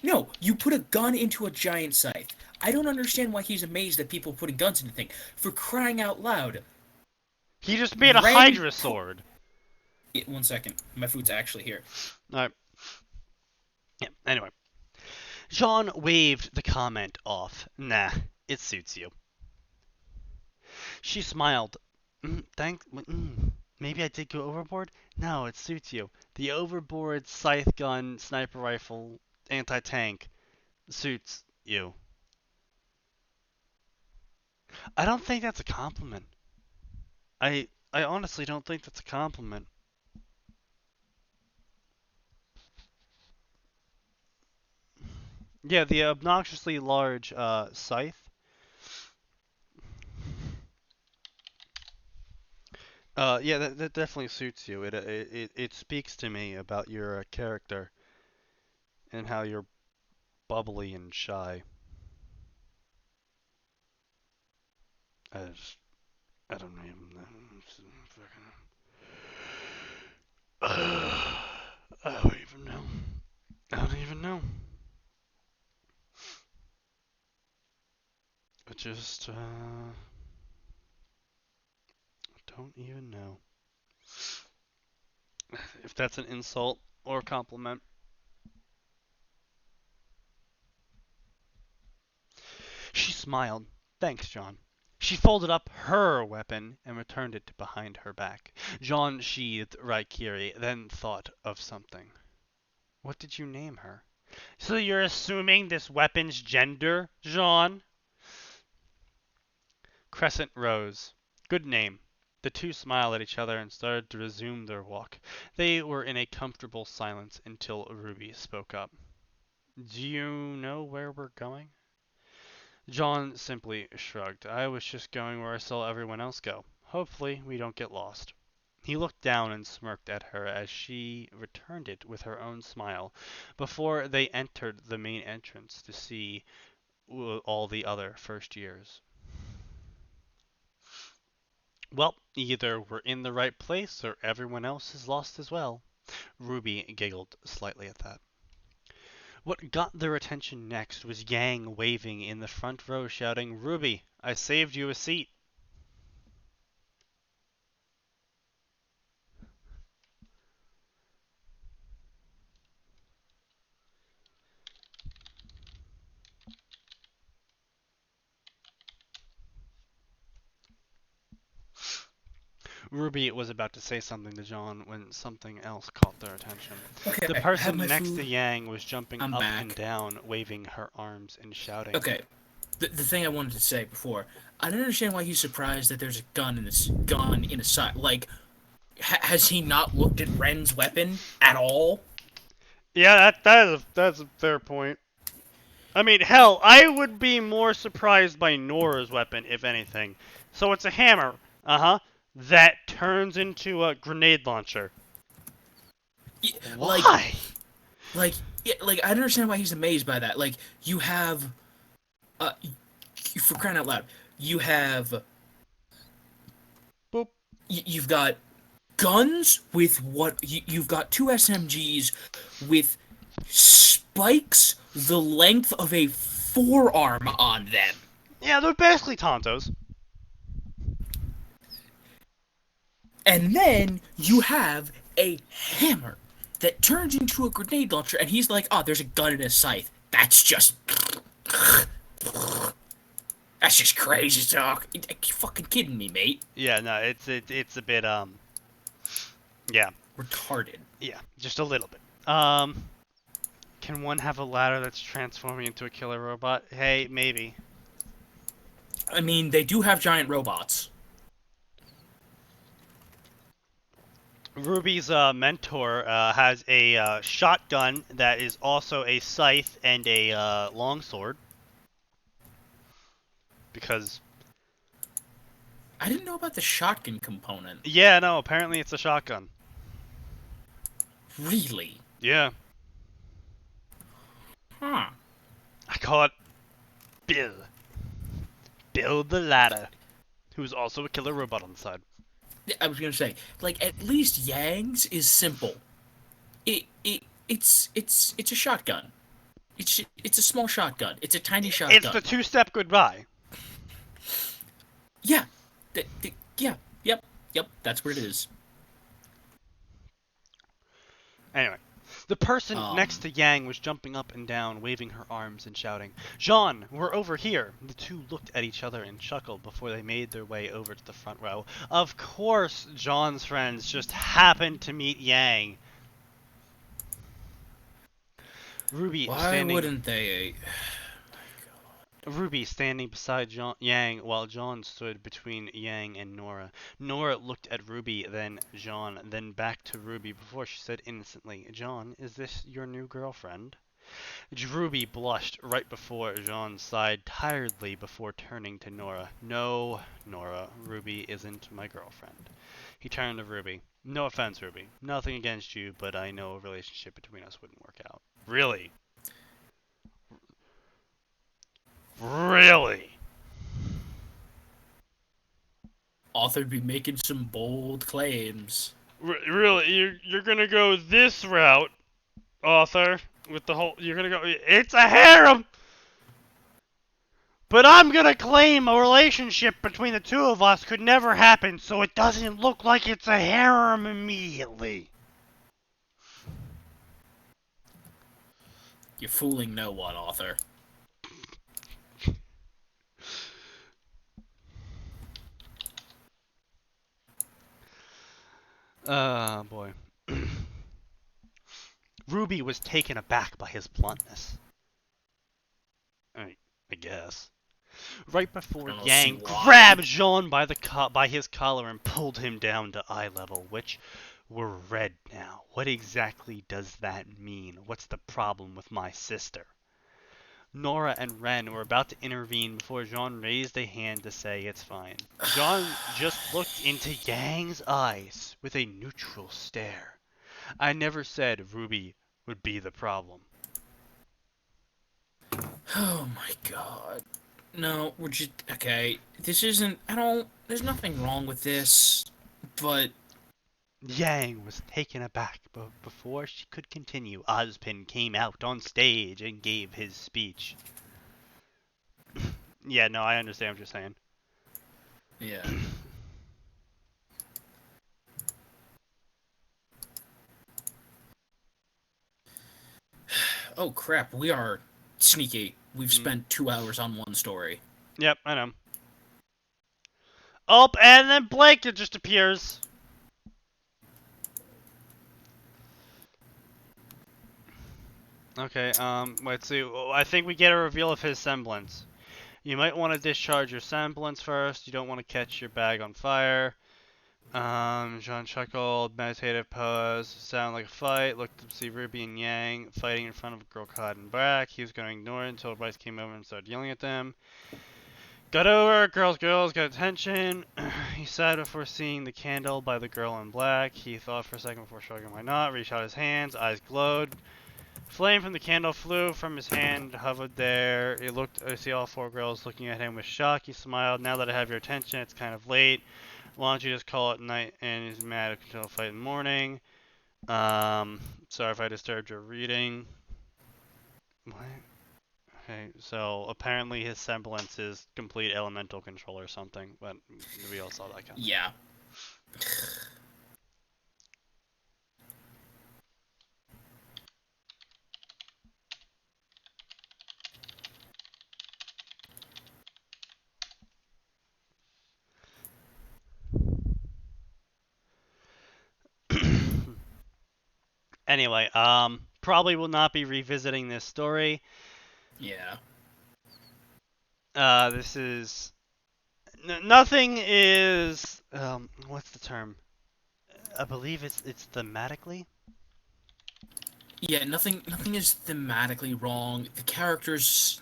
No, you put a gun into a giant scythe. I don't understand why he's amazed at people putting guns into things. For crying out loud. He just made a Hydra sword. Yeah, 1 second. My food's actually here. Alright. Yeah, anyway. John waved the comment off. "Nah, it suits you." She smiled. Thanks. Maybe I did go overboard? No, it suits you. The overboard scythe gun, sniper rifle, anti-tank suits you. I don't think that's a compliment. I honestly don't think that's a compliment. Yeah, the obnoxiously large scythe. Yeah, that definitely suits you. It speaks to me about your character and how you're bubbly and shy. I just, I don't even know. I don't even know. I don't even know. I just don't even know if that's an insult or a compliment. She smiled. Thanks, John. She folded up her weapon and returned it behind her back. John sheathed Raikiri, then thought of something. What did you name her? So you're assuming this weapon's gender, Jean? Crescent rose. Good name. The two smiled at each other and started to resume their walk. They were in a comfortable silence until Ruby spoke up. Do you know where we're going? John simply shrugged. I was just going where I saw everyone else go. Hopefully, we don't get lost. He looked down and smirked at her as she returned it with her own smile before they entered the main entrance to see all the other first years. Well, either we're in the right place or everyone else is lost as well. Ruby giggled slightly at that. What got their attention next was Yang waving in the front row shouting, Ruby, I saved you a seat. Ruby was about to say something to John when something else caught their attention. Okay, The I have person my next to food. Yang was jumping I'm up and back. down, waving her arms and shouting. Okay, the thing I wanted to say before, I don't understand why he's surprised that there's a gun in a side. Like, has he not looked at Ren's weapon at all? Yeah, that's a fair point. I mean, hell, I would be more surprised by Nora's weapon, if anything. So it's a hammer, that turns into a grenade launcher. Like, Why? yeah, like I don't understand why he's amazed by that. Like, you have, uh, for crying out loud, you have, Boop. you've got guns with you've got two SMGs with spikes the length of a forearm on them. Yeah, they're basically Tontos. And then you have a hammer that turns into a grenade launcher, and he's like, "Oh, there's a gun and a scythe. That's just crazy talk. Are you fucking kidding me, mate? Yeah, no, it's a bit yeah, Retarded." yeah, just a little bit. Can one have a ladder that's transforming into a killer robot? Hey, maybe. I mean, they do have giant robots. Ruby's mentor has a shotgun that is also a scythe and a longsword. Because, I didn't know about the shotgun component. yeah, no, apparently it's a shotgun. Really? Yeah. Huh. I call it Bill. Bill the Ladder, who's also a killer robot on the side. I was gonna say, like, at least Yang's is simple. It's a shotgun. It's a small shotgun. It's a tiny shotgun. It's the two-step goodbye. Yeah. Yeah. Yep. That's what it is. Anyway, The person next to Yang was jumping up and down, waving her arms and shouting, "Jean, we're over here!" The two looked at each other and chuckled before they made their way over to the front row. Of course, Jean's friends just happened to meet Yang. Why wouldn't they? Ruby standing beside Yang while John stood between Yang and Nora. Nora looked at Ruby, then John, then back to Ruby before she said innocently, "John, is this your new girlfriend?" Ruby blushed right before John sighed tiredly before turning to Nora. "No, Nora, Ruby isn't my girlfriend." He turned to Ruby. "No offense, Ruby. Nothing against you, but I know a relationship between us wouldn't work out." Really? Really? Author'd be making some bold claims. Really? You're gonna go this route, author? With the whole... You're gonna go... It's a harem! But I'm gonna claim a relationship between the two of us could never happen, so it doesn't look like it's a harem immediately. You're fooling no one, author. Boy. Ruby was taken aback by his bluntness. I guess. Right before Yang grabbed Jean by his collar and pulled him down to eye level, which were red now. What exactly does that mean? What's the problem with my sister? Nora and Ren were about to intervene before Jean raised a hand to say it's fine. Jean just looked into Yang's eyes with a neutral stare. "I never said Ruby would be the problem." Oh my god. No, we're just... Okay, this isn't... There's nothing wrong with this, but... Yang was taken aback, but before she could continue, Ozpin came out on stage and gave his speech. Yeah, no, I understand what you're saying. Yeah. Oh crap, we are sneaky. We've spent 2 hours on one story. Yep, I know. Oh, and then Blake just appears. Okay, let's see. I think we get a reveal of his semblance. "You might want to discharge your semblance first. You don't want to catch your bag on fire." Jean chuckled, meditative pose, sound like a fight, looked to see Ruby and Yang fighting in front of a girl clad in black. He was going to ignore it until Bryce came over and started yelling at them. "Got over, girls, got attention." He sighed before seeing the candle by the girl in black. He thought for a second before shrugging, "Why not?" Reached out his hands, eyes glowed. Flame from the candle flew from his hand, hovered there. I see all four girls looking at him with shock. He smiled. "Now that I have your attention, it's kind of late. Why don't you just call it night?" And he's mad until fight in the morning. Sorry if I disturbed your reading. What? Okay, so apparently his semblance is complete elemental control or something, but we all saw that coming. Yeah. Anyway, probably will not be revisiting this story. Yeah. This is... nothing is... what's the term? I believe it's thematically? Yeah, nothing is thematically wrong. The characters,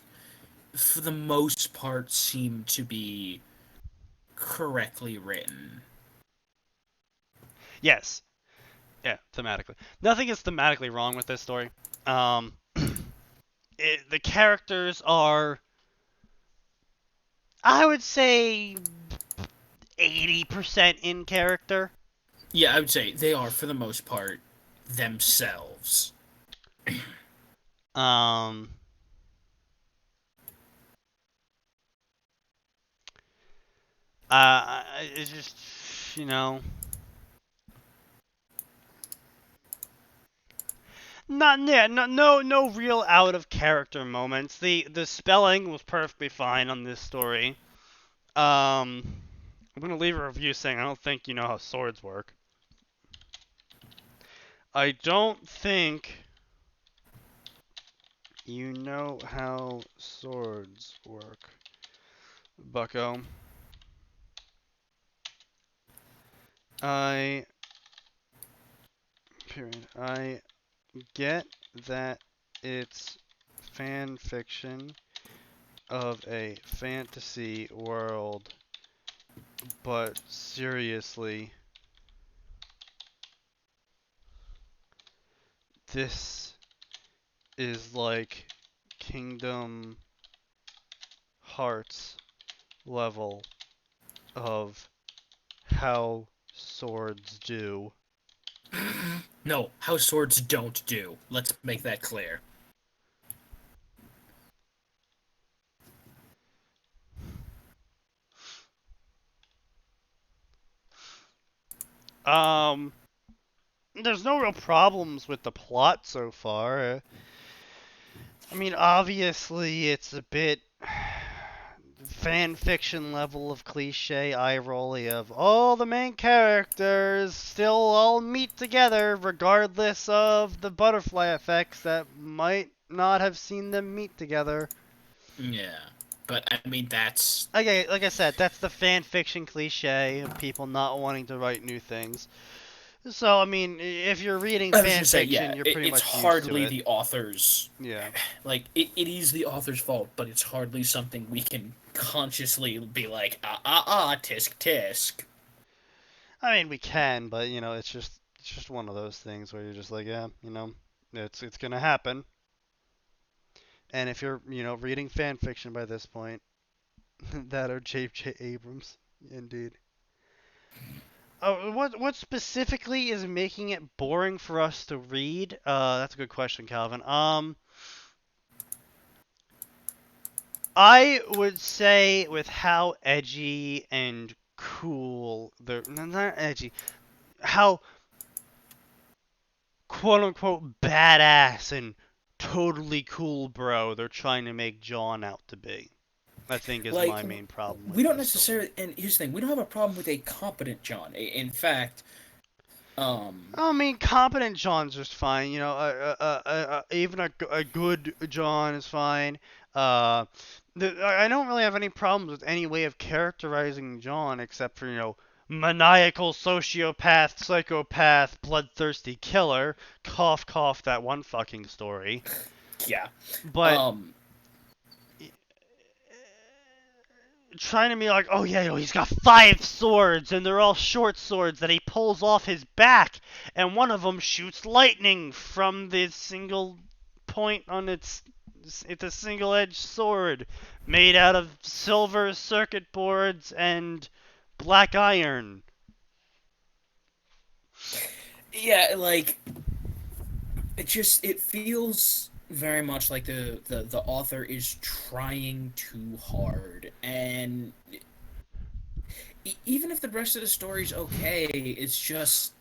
for the most part, seem to be correctly written. Yes. Yeah, thematically. Nothing is thematically wrong with this story. The characters are... I would say 80% in character. Yeah, I would say they are, for the most part, themselves. It's just, you know... Not yeah, no real out of character moments. The spelling was perfectly fine on this story. I'm gonna leave a review saying I don't think you know how swords work. I don't think you know how swords work, Bucko. I I get that it's fan fiction of a fantasy world, but seriously, this is like Kingdom Hearts level of how swords do. No, how swords don't do. Let's make that clear. Um, there's no real problems with the plot so far. I mean, obviously, it's a bit fan fiction level of cliche eye rolly of all the main characters still all meet together regardless of the butterfly effects that might not have seen them meet together. Yeah, but I mean that's Okay, like I said, that's the fan fiction cliche of people not wanting to write new things. So, I mean, if you're reading I was fan gonna say, yeah, fiction, you're pretty it's much used to hardly it. the author's. Yeah. Like, it is the author's fault, but it's hardly something we can consciously be like, tisk tisk. I mean, we can, but you know, it's just one of those things where you're just like, yeah, you know, it's gonna happen. And if you're, you know, reading fan fiction by this point, that are J.J. Abrams, indeed. Oh, what specifically is making it boring for us to read? That's a good question, Calvin. I would say with how edgy and cool they're not edgy, how quote unquote badass and totally cool bro they're trying to make John out to be. I think is Like, my main problem we with don't this story. necessarily, and here's the thing, we don't have a problem with a competent John. In fact, I mean, competent John's just fine. You know, even a good John is fine. Uh, I don't really have any problems with any way of characterizing John except for, you know, maniacal sociopath, psychopath, bloodthirsty killer. Cough, cough, that one fucking story. yeah. But Um, trying to be like, oh yeah, yo, he's got 5 swords and they're all short swords that he pulls off his back, and one of them shoots lightning from the single point on it's a single-edged sword made out of silver circuit boards and black iron. yeah, like, it feels very much like the author is trying too hard, and even if the rest of the story's okay, it's just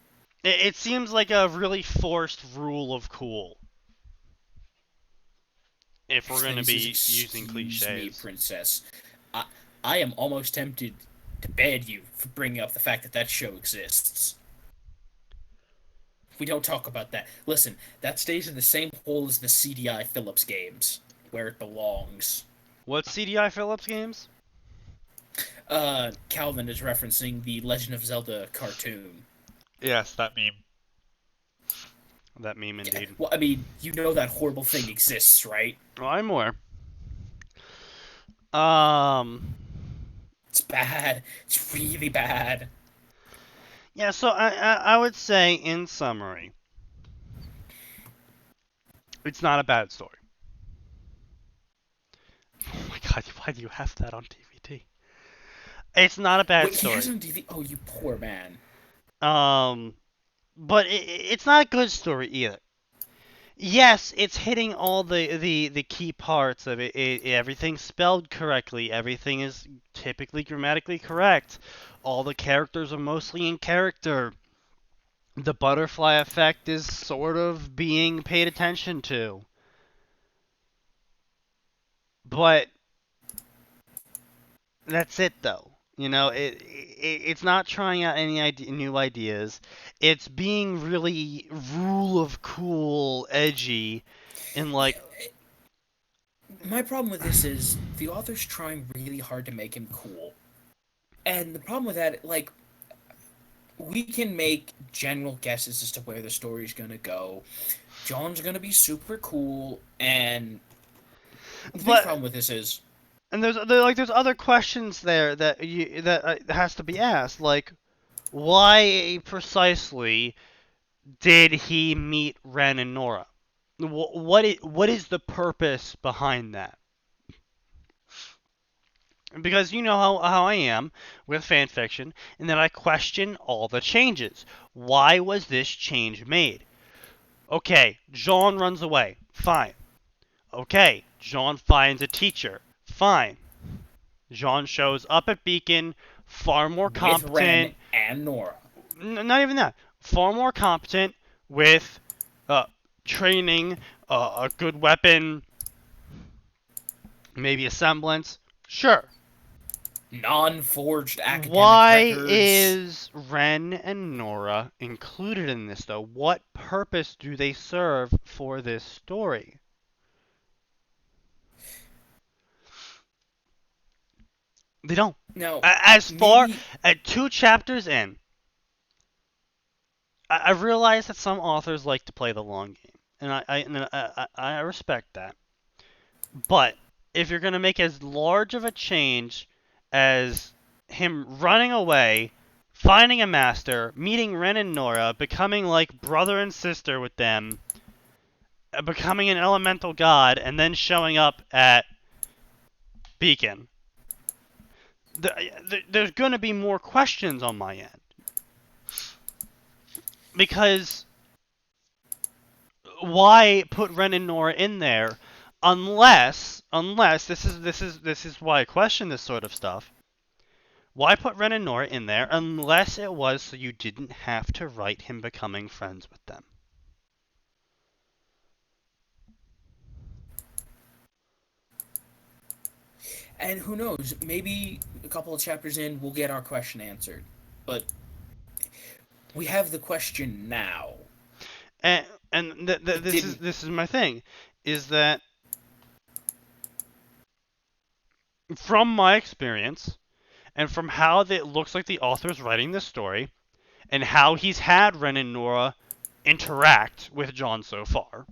It seems like a really forced rule of cool if we're then gonna he says, be using "Excuse me, cliches. princess. I I am almost tempted to ban you for bringing up the fact that that show exists. We don't talk about that. Listen, that stays in the same hole as the CDI Phillips games, where it belongs." What CDI Phillips games? Calvin is referencing the Legend of Zelda cartoon. Yes, that meme. That meme Yeah, indeed. well, I mean, you know that horrible thing exists, right? Oh, I'm aware. Um, It's bad. It's really bad. yeah, so I would say, in summary, it's not a bad story. Oh my god, why do you have that on DVD? It's not a bad Wait, he has story. it on DVD. Oh, you poor man. Um, but it's not a good story either. Yes, it's hitting all the key parts of it. Everything's spelled correctly. Everything is typically grammatically correct. All the characters are mostly in character. the butterfly effect is sort of being paid attention to. But that's it, though. It's not trying out any new ideas. It's being really rule of cool, edgy, and like, Yeah, my problem with this is the author's trying really hard to make him cool. And the problem with that, like, we can make general guesses as to where the story's gonna go. John's gonna be super cool, and the big but problem with this is and there's other questions there that has to be asked, like why precisely did he meet Ren and Nora? What is the purpose behind that? Because you know how I am with fan fiction, and that I question all the changes. Why was this change made? Okay, John runs away. Fine. Okay, John finds a teacher. Fine. John shows up at Beacon, far more with Ren competent. and Nora. Not even that. Far more competent with uh, training, a good weapon, maybe a semblance. Sure. Non-forged academic Why records. is Ren and Nora included in this, though? What purpose do they serve for this story? They don't. Now, As far maybe as 2 chapters in, I realize that some authors like to play the long game, and I respect that. But if you're gonna make as large of a change as him running away, finding a master, meeting Ren and Nora, becoming like brother and sister with them, becoming an elemental god, and then showing up at Beacon, there's gonna be more questions on my end because why put Ren and Nora in there unless this is why I question this sort of stuff. Why put Ren and Nora in there unless it was so you didn't have to write him becoming friends with them? and who knows, maybe a couple of chapters in we'll get our question answered. But we have the question now. And this is Didn't my thing, is that from my experience and from how it looks like the author's writing this story and how he's had Ren and Nora interact with John so far,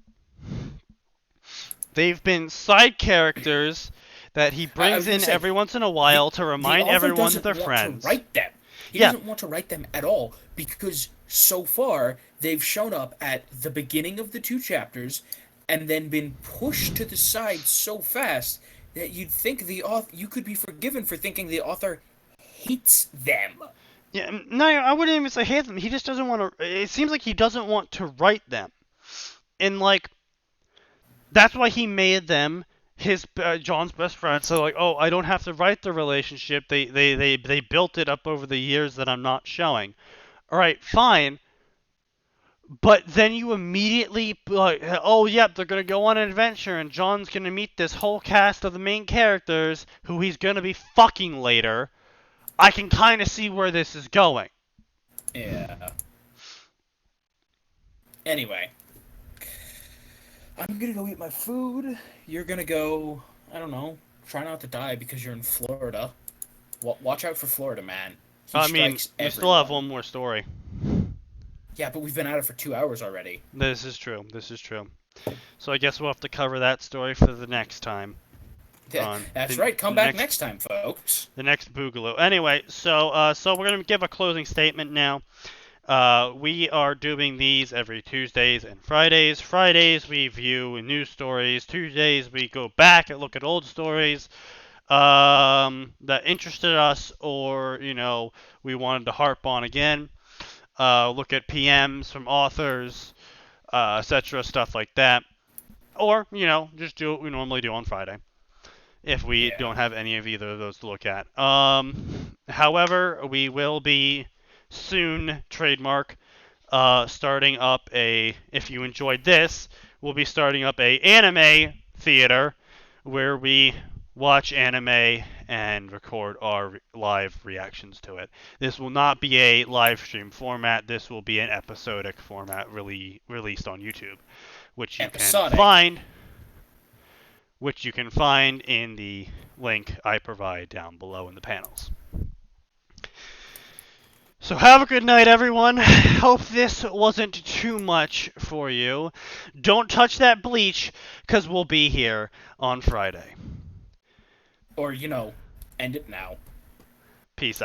they've been side characters that he I brings was gonna in say every once in a the while to the remind author everyone that doesn't they're want to friends. write them. He Yeah, doesn't want to write them at all because so far they've shown up at the beginning of the 2 chapters and then been pushed to the side so fast that you'd think the author you could be forgiven for thinking the author hates them. yeah. No, I wouldn't even say hate them. He just doesn't want to. It seems like he doesn't want to write them, and like that's why he made them his John's best friend. So like, oh, I don't have to write the relationship. They built it up over the years that I'm not showing. All right, fine. But then you immediately like, oh yep, they're gonna go on an adventure, and John's gonna meet this whole cast of the main characters who he's gonna be fucking later. I can kind of see where this is going. Yeah. Anyway, I'm gonna go eat my food. You're gonna go, I don't know, try not to die because you're in Florida. Watch out for Florida, man. He I mean, strikes we still have everyone. one more story. Yeah, but we've been at it for 2 hours already. This is true. This is true. So I guess we'll have to cover that story for the next time. On That's right. Come the back next next time, folks. the next Boogaloo. Anyway, so we're gonna give a closing statement now. We are doing these every Tuesdays and Fridays. Fridays we view news stories. Tuesdays we go back and look at old stories that interested us, or we wanted to harp on again. Look at PMs from authors, etc. Stuff like that. Or just do what we normally do on Friday if we Yeah. don't have any of either of those to look at. However, we will be soon, trademark, starting up if you enjoyed this, we'll be starting up a anime theater where we watch anime and record our live reactions to it. This will not be a live stream format. This will be an episodic format released on YouTube, which you can Episodic. find in the link I provide down below in the panels. So have a good night, everyone. Hope this wasn't too much for you. Don't touch that bleach, because we'll be here on Friday. Or, end it now. Peace out.